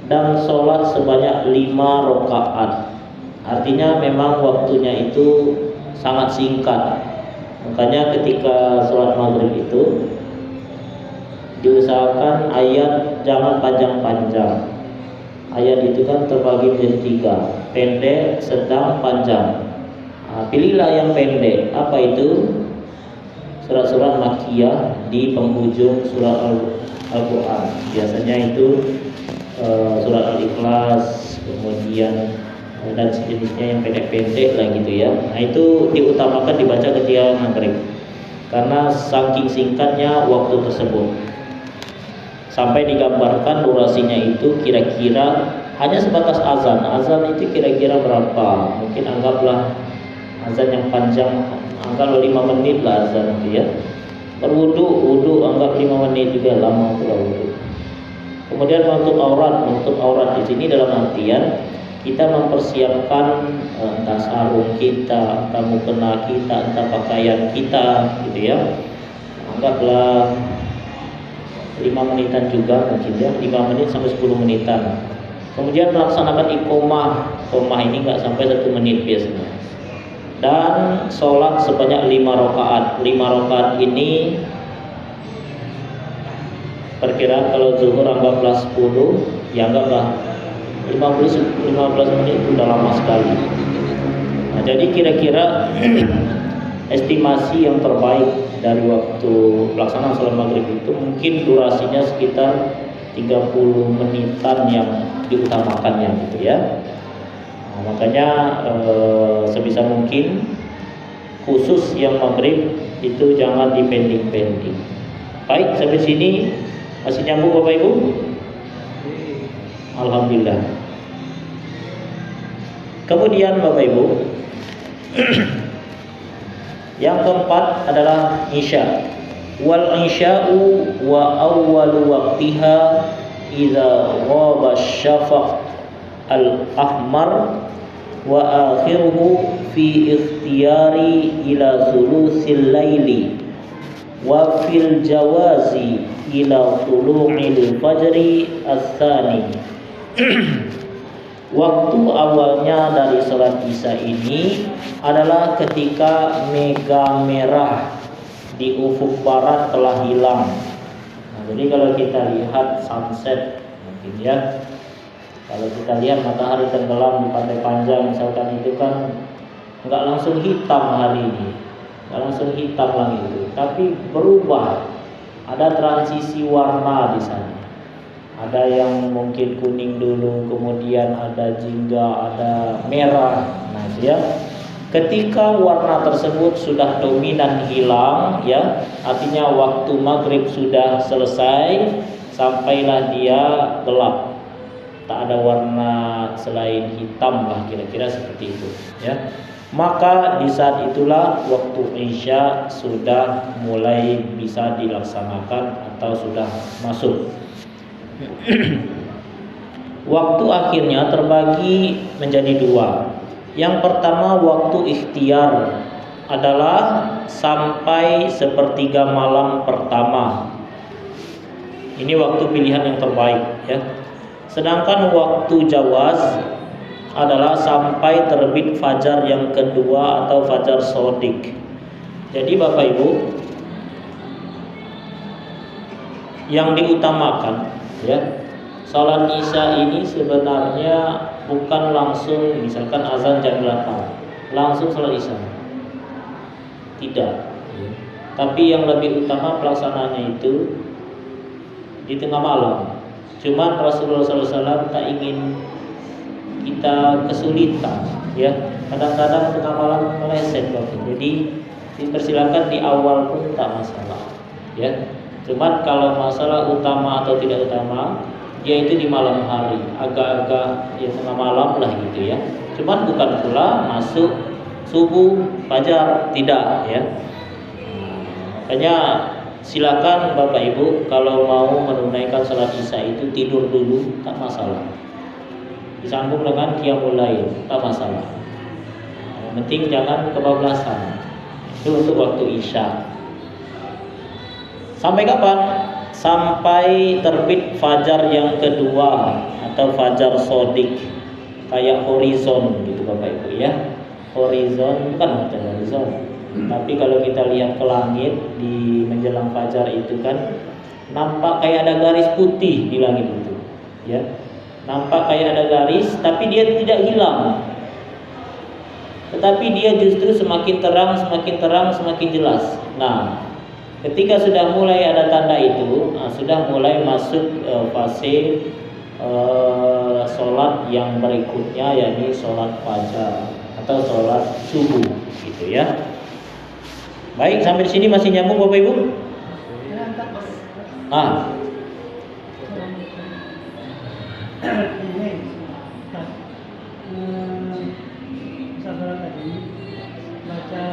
dan sholat sebanyak 5 rakaat. Artinya memang waktunya itu sangat singkat. Makanya ketika sholat maghrib itu diusahakan ayat jangan panjang-panjang. Ayat itu kan terbagi menjadi 3, pendek, sedang, panjang. Nah, pilihlah yang pendek. Apa itu? Surat-surat Makkiyah di penghujung surat Al-Quran. Biasanya itu surat Al-Ikhlas, kemudian dan sejenisnya yang pendek-pendek lah gitu ya. Nah itu diutamakan dibaca ketika maghrib karena saking singkatnya waktu tersebut. Sampai digambarkan durasinya itu kira-kira hanya sebatas azan. Azan itu kira-kira berapa? Mungkin anggaplah azan yang panjang, anggaplah 5 menit lah azan itu ya. Berwudu anggap 5 menit juga lama pula wudu. Kemudian menutup aurat di sini dalam artian kita mempersiapkan entah sarung kita, entah mukena kita, entah pakaian kita gitu ya. Anggaplah 5 menitan juga mungkin ya, 5 menit sampai 10 menitan. Kemudian melaksanakan iqomah. Iqomah ini enggak sampai 1 menit biasanya. Dan sholat sebanyak 5 rakaat. 5 rakaat ini perkiraan kalau zuhur anggaplah 10, ya anggaplah 15 menit itu udah lama sekali. Nah, jadi kira-kira estimasi yang terbaik dari waktu pelaksanaan sholat maghrib itu mungkin durasinya sekitar 30 menitan yang diutamakannya gitu ya. Nah, makanya sebisa mungkin khusus yang maghrib itu jangan dipending-pending. Baik, sampai sini masih nyambung Bapak Ibu? Alhamdulillah. Kemudian Bapak Ibu yang keempat adalah isya. Wal isya'u wa awwalu waqtiha idza ghaba asy-syafaq al-ahmar wa akhiruhu fi ikhtiyari ila thuluthil laili wa fil jawazi ila tulu'il fajri ats-tsani. Waktu awalnya dari sholat isya ini adalah ketika mega merah di ufuk barat telah hilang. Nah, jadi kalau kita lihat sunset mungkin ya, kalau kita lihat matahari tenggelam di Pantai Panjang misalkan itu kan nggak langsung hitam hari ini, nggak langsung hitam langit itu, tapi berubah, ada transisi warna di sana. Ada yang mungkin kuning dulu, kemudian ada jingga, ada merah. Nah, ya. Ketika warna tersebut sudah dominan hilang, ya, artinya waktu maghrib sudah selesai, sampailah dia gelap, tak ada warna selain hitam lah, kira-kira seperti itu, ya. Maka di saat itulah waktu Isya sudah mulai bisa dilaksanakan atau sudah masuk. Waktu akhirnya terbagi menjadi dua. Yang pertama, waktu ikhtiar adalah sampai sepertiga malam pertama. Ini waktu pilihan yang terbaik, ya. Sedangkan waktu jawaz adalah sampai terbit fajar yang kedua atau fajar sodik. Jadi Bapak Ibu, yang diutamakan, ya, salat Isya ini sebenarnya bukan langsung misalkan azan jam 8 langsung salat Isya. Tidak. Tapi yang lebih utama pelaksanaannya itu di tengah malam. Cuman Rasulullah SAW tak ingin kita kesulitan, ya. Kadang-kadang tengah malam meleset waktu. Jadi dipersilakan di awal pun tak masalah, ya. Cuman kalau masalah utama atau tidak utama, dia itu di malam hari, agak-agak ya tengah malam lah gitu, ya. Cuman bukan pula masuk subuh, fajar, tidak, ya. Makanya silakan Bapak Ibu kalau mau menunaikan salat Isya itu tidur dulu, tak masalah. Disambung dengan qiyamul lail, tak masalah. Yang penting jangan kebablasan. Itu untuk waktu Isya. Sampai kapan? Sampai terbit fajar yang kedua atau fajar sodik, kayak horizon gitu Bapak Ibu, ya. Horizon bukan horizon, tapi kalau kita lihat ke langit di menjelang fajar itu kan nampak kayak ada garis putih di langit itu, ya. Nampak kayak ada garis, tapi dia tidak hilang. Tetapi dia justru semakin terang, semakin jelas. Nah, ketika sudah mulai ada tanda itu, sudah mulai masuk fase sholat yang berikutnya, yakni sholat fajar atau sholat subuh, gitu, ya. Baik, sampai di sini masih nyambung Bapak Ibu? Saudara tadi baca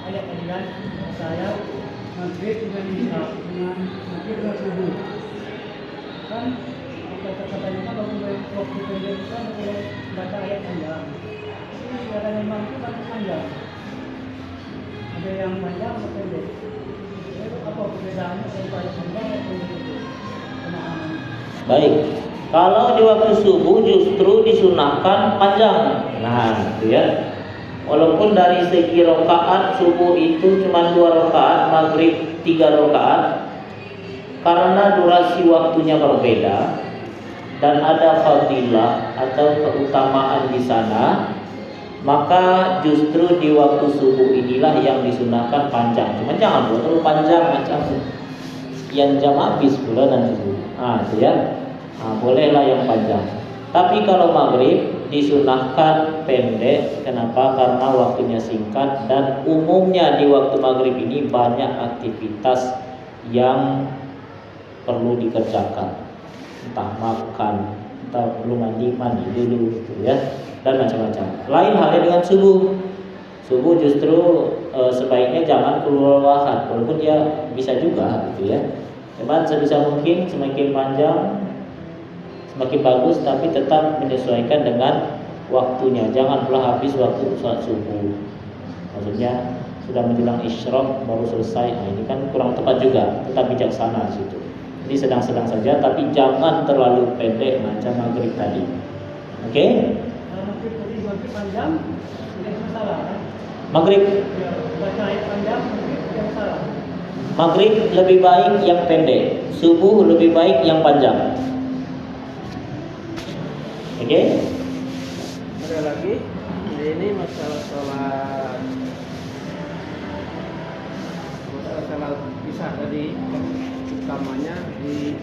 ayat tadi kan, saya maghrib dengan isya dengan maghrib dengan subuh kan, kata-katanya kan waktu pendek itu kan boleh baca ayat panjang. Ini katanya memang itu baca panjang, ada yang panjang atau pendek. Itu apa perbedaannya antara ayat panjang dan pendek itu? Pemahaman. Baik, kalau di waktu subuh justru disunahkan panjang. Nah, itu, ya. Walaupun dari segi rakaat subuh itu cuma 2 rakaat, maghrib 3 rakaat, karena durasi waktunya berbeda dan ada fadilah atau keutamaan di sana, maka justru di waktu subuh inilah yang disunahkan panjang. Cuma jangan terlalu panjang macam sekian jam habis pula nanti. Itu, ya. Bolehlah yang panjang. Tapi kalau maghrib disunahkan pendek. Kenapa? Karena waktunya singkat dan umumnya di waktu maghrib ini banyak aktivitas yang perlu dikerjakan, entah makan, entah perlu mandi dulu, gitu, ya, dan macam-macam. Lain halnya dengan subuh. Subuh justru sebaiknya jangan kelelahan, walaupun dia bisa juga, gitu, ya. Cuman sebisa mungkin semakin panjang semakin bagus, tapi tetap menyesuaikan dengan waktunya. Jangan pula habis waktu sholat subuh, maksudnya sudah menjelang isyraq baru selesai. Ini kan kurang tepat juga. Tetap bijaksana di situ. Jadi sedang-sedang saja, tapi jangan terlalu pendek macam maghrib tadi. Oke? Maghrib tadi panjang tidak masalah kan? Maghrib Baca ayat panjang tidak masalah. Maghrib lebih baik yang pendek, subuh lebih baik yang panjang. Oke? Ada lagi, ini masalah sholat isya tadi. utamanya di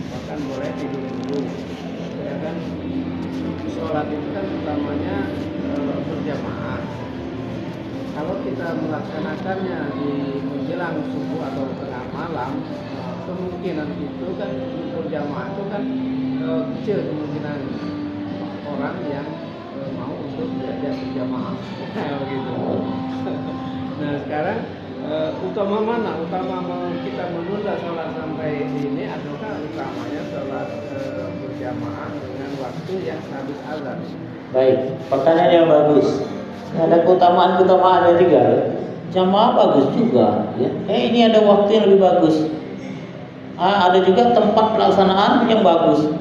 bahkan boleh tidur dulu, ya kan. Sholat itu kan utamanya berjamaah. Kalau kita melaksanakannya di menjelang subuh atau tengah malam, kemungkinan itu kan berjamaah itu kan kecil kemungkinan orang yang mau untuk diajak berjamaah, begitu. Nah sekarang utama mana? Utama kita menunda sholat sampai ini ataukah utamanya sholat berjamaah dengan waktu yang habis azan? Baik, pertanyaan yang bagus. Ada keutamaan-keutamaannya juga. Jamaah bagus juga. Ya. Ini ada waktu yang lebih bagus. Ada juga tempat pelaksanaan yang bagus.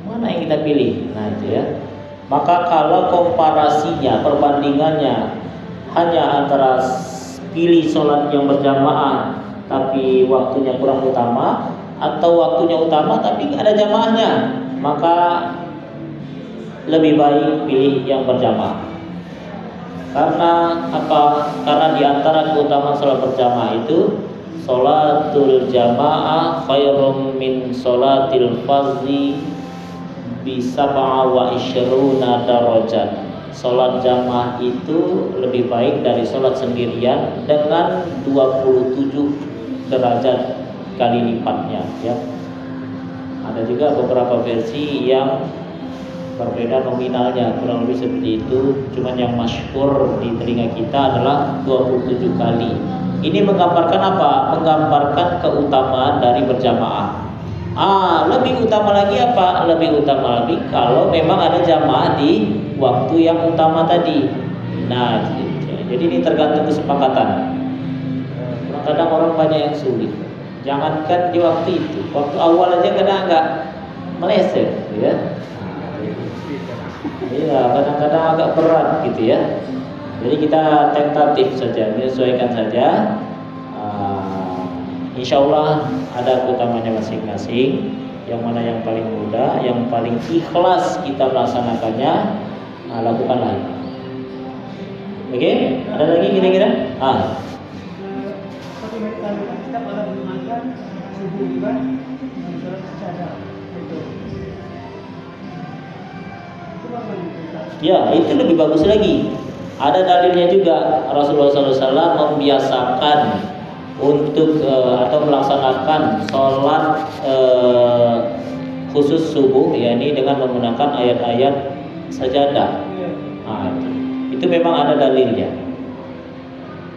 Mana yang kita pilih? Nah itu ya. Maka kalau komparasinya, perbandingannya hanya antara pilih sholat yang berjamaah tapi waktunya kurang utama, atau waktunya utama tapi nggak ada jamaahnya, maka lebih baik pilih yang berjamaah. Karena apa? Karena di antara keutamaan sholat berjamaah itu, sholatul jamaah khairum min sholatil fardhi bi sab'a wa isyruna darajat. Sholat jamaah itu lebih baik dari sholat sendirian dengan 27 derajat kali lipatnya, ya. Ada juga beberapa versi yang berbeda nominalnya, kurang lebih seperti itu. Cuman yang masyhur di telinga kita adalah 27 kali. Ini menggambarkan apa? Menggambarkan keutamaan dari berjamaah. Lebih utama lagi apa? Lebih utama lagi kalau memang ada jamaah di waktu yang utama tadi. Nah, jadi ini tergantung kesepakatan. Kadang orang banyak yang sulit. Jangankan di waktu itu, waktu awal aja kadang agak meleset, ya. Iya, kadang-kadang agak berat gitu ya. Jadi kita tentatif saja, menyesuaikan saja. Insya Allah ada keutamanya masing-masing. Yang mana yang paling mudah, yang paling ikhlas kita melaksanakannya, lakukanlah. Oke, ada lagi kira-kira? Satu menit lalu kan kita pada menggunakan subuh juga dengan sholat istiadah itu. Ya, itu lebih bagus lagi. Ada dalilnya juga. Rasulullah SAW membiasakan untuk atau melaksanakan sholat khusus subuh, yakni dengan menggunakan ayat-ayat sajadah. Itu memang ada dalilnya.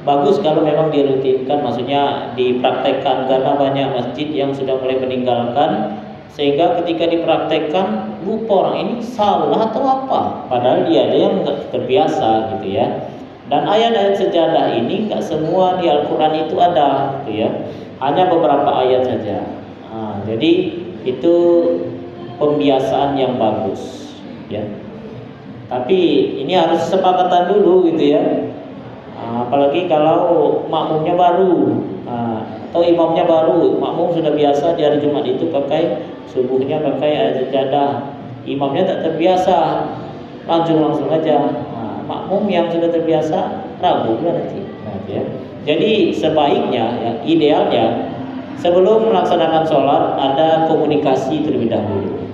Bagus kalau memang dirutinkan, maksudnya dipraktekkan, karena banyak masjid yang sudah mulai meninggalkan, sehingga ketika dipraktekkan lupa orang ini salah atau apa, padahal dia ada yang nggak terbiasa gitu ya. Dan ayat-ayat sejadah ini nggak semua di Al-Quran itu ada gitu ya, hanya beberapa ayat saja. Jadi itu pembiasaan yang bagus ya. Tapi ini harus kesepakatan dulu gitu ya. Apalagi kalau makmumnya baru atau imamnya baru, makmum sudah biasa di hari Jumat itu pakai subuhnya pakai ayat sejadah, imamnya tak terbiasa, langsung aja. Makmum yang sudah terbiasa ragu nanti. Ya. Jadi sebaiknya, ya, idealnya sebelum melaksanakan sholat ada komunikasi terlebih dahulu,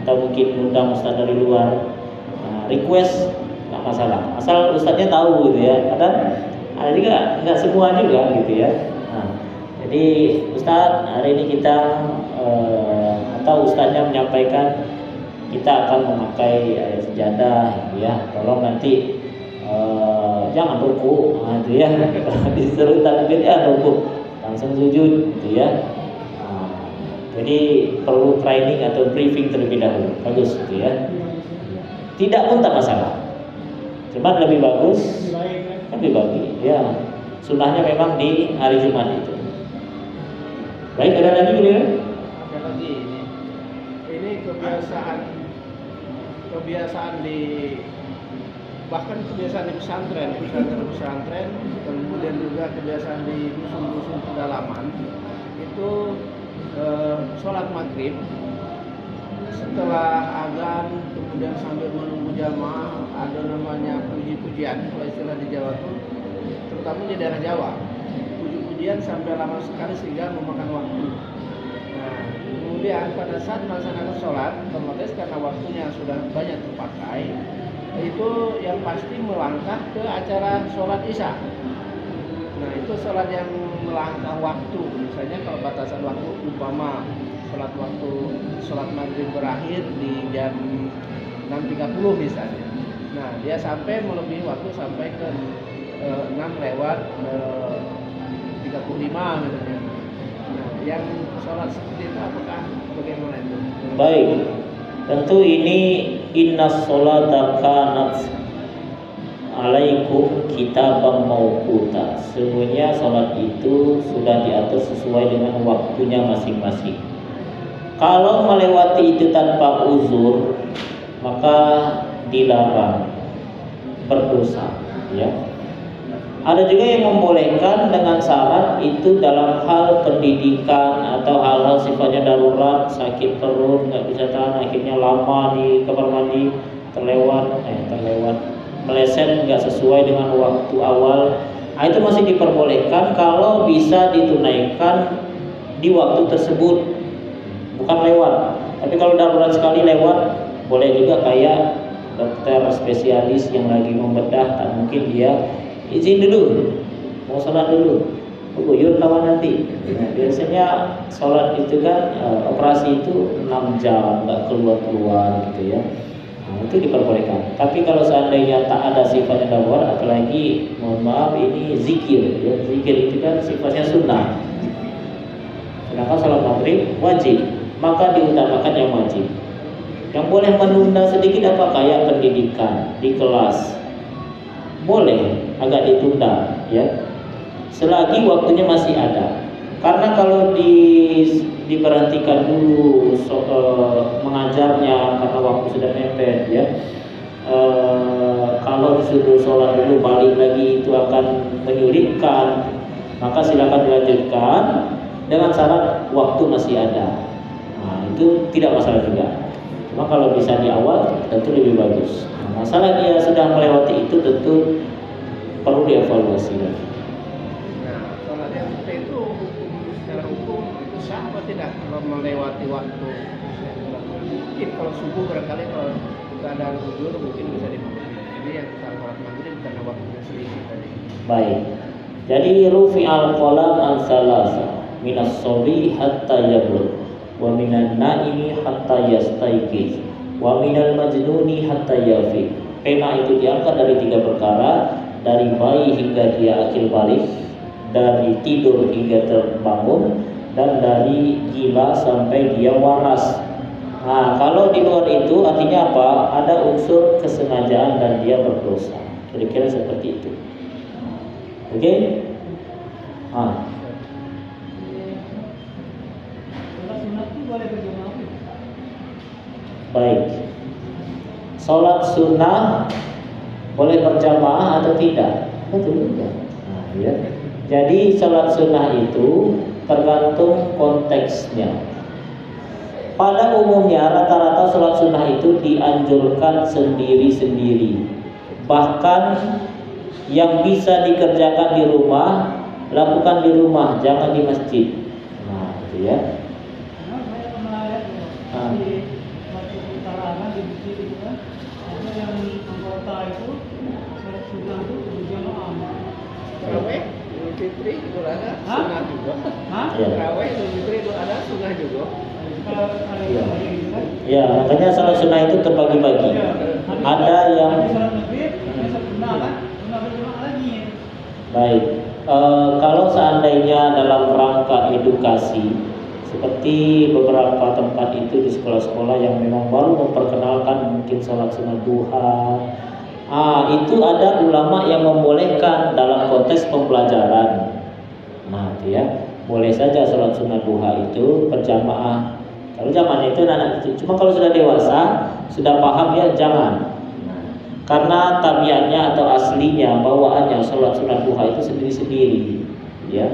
atau mungkin undang ustaz dari luar, request nggak masalah, asal ustaznya tahu gitu ya. Kadang ada juga nggak semua juga gitu ya. Jadi ustaz hari ini kita atau ustaznya menyampaikan kita akan memakai ayat sejadah ya, tolong nanti jangan ruku, itu ya. Disuruh takbir ya ruku, langsung sujud gitu ya. Jadi perlu training atau briefing terlebih dahulu, bagus gitu ya. Tidak pun tak masalah, cuma lebih bagus, lebih bagus ya. Sunnahnya memang di hari Jumat itu. Baik, ada lagi ya? Ada lagi ini kebiasaan di, bahkan kebiasaan di pesantren, kemudian juga kebiasaan di dusun-dusun pedalaman itu sholat maghrib setelah azan, kemudian sambil menunggu jamaah ada namanya puji-pujian, kalau istilah di Jawa itu, terutama di daerah Jawa, kemudian sampai lama sekali sehingga memakan waktu. Nah, kemudian pada saat melaksanakan sholat, otomatis karena waktunya sudah banyak terpakai, itu yang pasti melangkah ke acara sholat isya. Nah, itu sholat yang melangkah waktu. Misalnya kalau batasan waktu umpama sholat maghrib berakhir di jam 6.30 misalnya. Nah, dia sampai melebihi waktu sampai ke 6 lewat 35 misalnya. Nah, yang sholat seperti itu apakah bagaimana itu? Baik, tentu ini inna sholata kanat alaikum kitaban mauquta. Sesungguhnya sholat itu sudah diatur sesuai dengan waktunya masing-masing. Kalau melewati itu tanpa uzur, maka dilarang, berdosa, ya. Ada juga yang membolehkan dengan syarat itu dalam hal pendidikan atau hal-hal sifatnya darurat, sakit perut, nggak bisa tahan, akhirnya lama di kamar mandi, terlewat, meleset, nggak sesuai dengan waktu awal. Nah, itu masih diperbolehkan kalau bisa ditunaikan di waktu tersebut, bukan lewat. Tapi kalau darurat sekali lewat, boleh juga kayak dokter spesialis yang lagi membedah, tak mungkin dia izin dulu, mau sholat dulu, guyur kawan nanti. Nah, biasanya sholat itu kan operasi itu 6 jam, nggak keluar-keluar gitu ya. Nah, itu diperbolehkan. Tapi kalau seandainya tak ada sifatnya darurat, apalagi mohon maaf ini zikir, ya. Zikir itu kan sifatnya sunnah. Sedangkan sholat maghrib wajib, maka diutamakan yang wajib. Yang boleh menunda sedikit apa kayak pendidikan di kelas, boleh agak ditunda, ya, selagi waktunya masih ada. Karena kalau diberhentikan dulu mengajarnya karena waktu sudah mepet, ya, kalau disuruh sholat dulu balik lagi itu akan menyulitkan, maka silakan dilanjutkan dengan syarat waktu masih ada. Nah, itu tidak masalah juga. Cuma kalau bisa di awal tentu lebih bagus. Nah, masalah dia sudah melewati itu tentu perlu dievaluasi lagi. Nah, sholat yang seperti itu secara hukum itu sah atau tidak kalau melewati waktu? Mungkin kalau subuh barangkali kalau keadaan uzur mungkin bisa dimaklumi. Jadi yang sholat maghrib karena waktunya sedikit tadi. Baik. Jadi rufi al-qalam an salasa minas sobi hatta yablugh wa minan naimi hatta yastayqiz wa minal majnuni hatta yafiq. Pena itu diangkat dari 3 perkara, dari bayi hingga dia akil balik, dari tidur hingga terbangun, dan dari gila sampai dia waras. Nah, kalau di luar itu artinya apa? Ada unsur kesengajaan dan dia berdosa. Kira-kira seperti itu. Oke? Sholat sunat itu boleh berjamaah. Baik. Sholat sunnah boleh berjamaah atau tidak? Betul juga. Nah, ya. Jadi sholat sunnah itu tergantung konteksnya. Pada umumnya rata-rata sholat sunnah itu dianjurkan sendiri-sendiri. Bahkan yang bisa dikerjakan di rumah, lakukan di rumah, jangan di masjid. Nah, itu ya. Karena saya pernah lihat di waktu utara di masjid itu kan, ada yang anggota itu sholat sunnah itu berjamaah. Terawih, Idul Fitri itu ada sunnah juga. Hah? Ya. Terawih, Idul Fitri itu ada sunnah juga. Kalau ada yang gitu kan? Ya, makanya sholat sunnah itu terbagi-bagi. Ada yang sholat maghrib, sholat sunnah kan, sunnah berjamaah lagi. baik. Kalau seandainya dalam rangka edukasi, seperti beberapa tempat itu di sekolah-sekolah yang memang baru memperkenalkan mungkin sholat sunnah duha, itu ada ulama yang membolehkan dalam konteks pembelajaran. Nah, itu ya, boleh saja sholat sunnah duha itu berjamaah. Kalau zaman itu anak kecil, cuma kalau sudah dewasa, sudah paham ya jangan. Karena tabiatnya atau aslinya bawaannya sholat sunnah duha itu sendiri-sendiri, ya.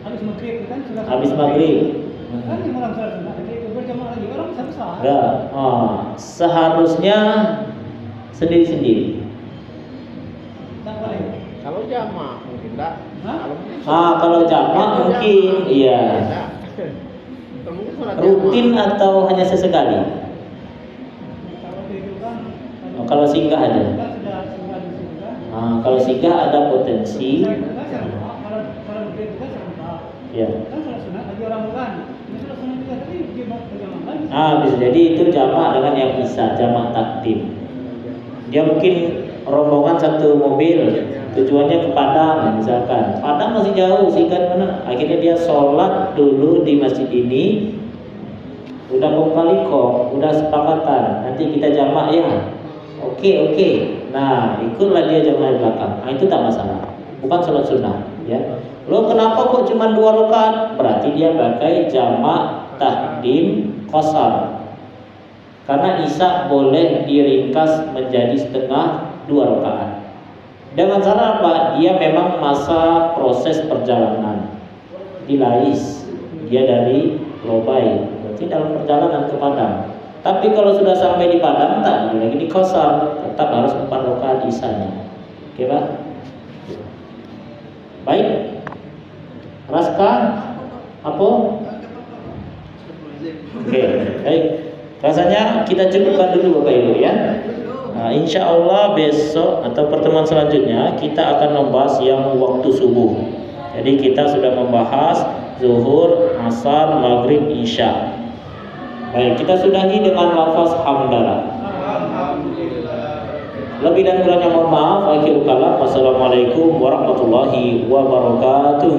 Habis maghrib kan sudah. Habis maghrib. Kan di malam sholat sunnah itu berjamaah lagi orang besar-besar. Enggak. Seharusnya sendiri-sendiri. Tak boleh. Kalau jamaah mungkin tak. Hah? Kalau mungkin Kalau jamak mungkin iya. Mungkin sholat Rutin atau hanya sesekali? Kalau itu kan Kalau singgah aja. kita sudah di situ kan. Kalau singgah ada potensi. Kalau begitu kan serentak. Ya. Kan sholat sunat bagi orang bukan. Ini sholat sunat juga tapi berjamaah lagi. Bisa jadi itu jamak dengan yang bisa jamak takdim. Dia mungkin rombongan satu mobil, tujuannya ke Padang misalkan. Padang masih jauh sih kan mana? Akhirnya dia sholat dulu di masjid ini. Udah kali kok, udah sepakatan. Nanti kita jamak ya. Oke. Nah, ikutlah dia jamak di belakang. Itu tak masalah. Bukan sholat sunnah, ya. Lo kenapa kok cuma 2 rakaat? Berarti dia pakai jamak takdim qasar. Karena isya boleh diringkas menjadi setengah 2 rakaat. Dengan cara apa? Dia memang masa proses perjalanan. Dilais, dia dari Lobai, berarti dalam perjalanan ke Padang. Tapi kalau sudah sampai di Padang tak boleh lagi di qasar, tetap harus 4 rakaat isyanya. Oke, Pak? Baik. Raska? Apa? Oke, baik. Rasanya kita cukupkan dulu Bapak Ibu ya. Nah, insya Allah besok atau pertemuan selanjutnya kita akan membahas yang waktu subuh. Jadi kita sudah membahas zuhur, asar, maghrib, isya. Baik, kita sudahi dengan lafaz hamdalah. Lebih dan kurangnya mohon maaf. Akhirul kalam. Wassalamualaikum warahmatullahi wabarakatuh.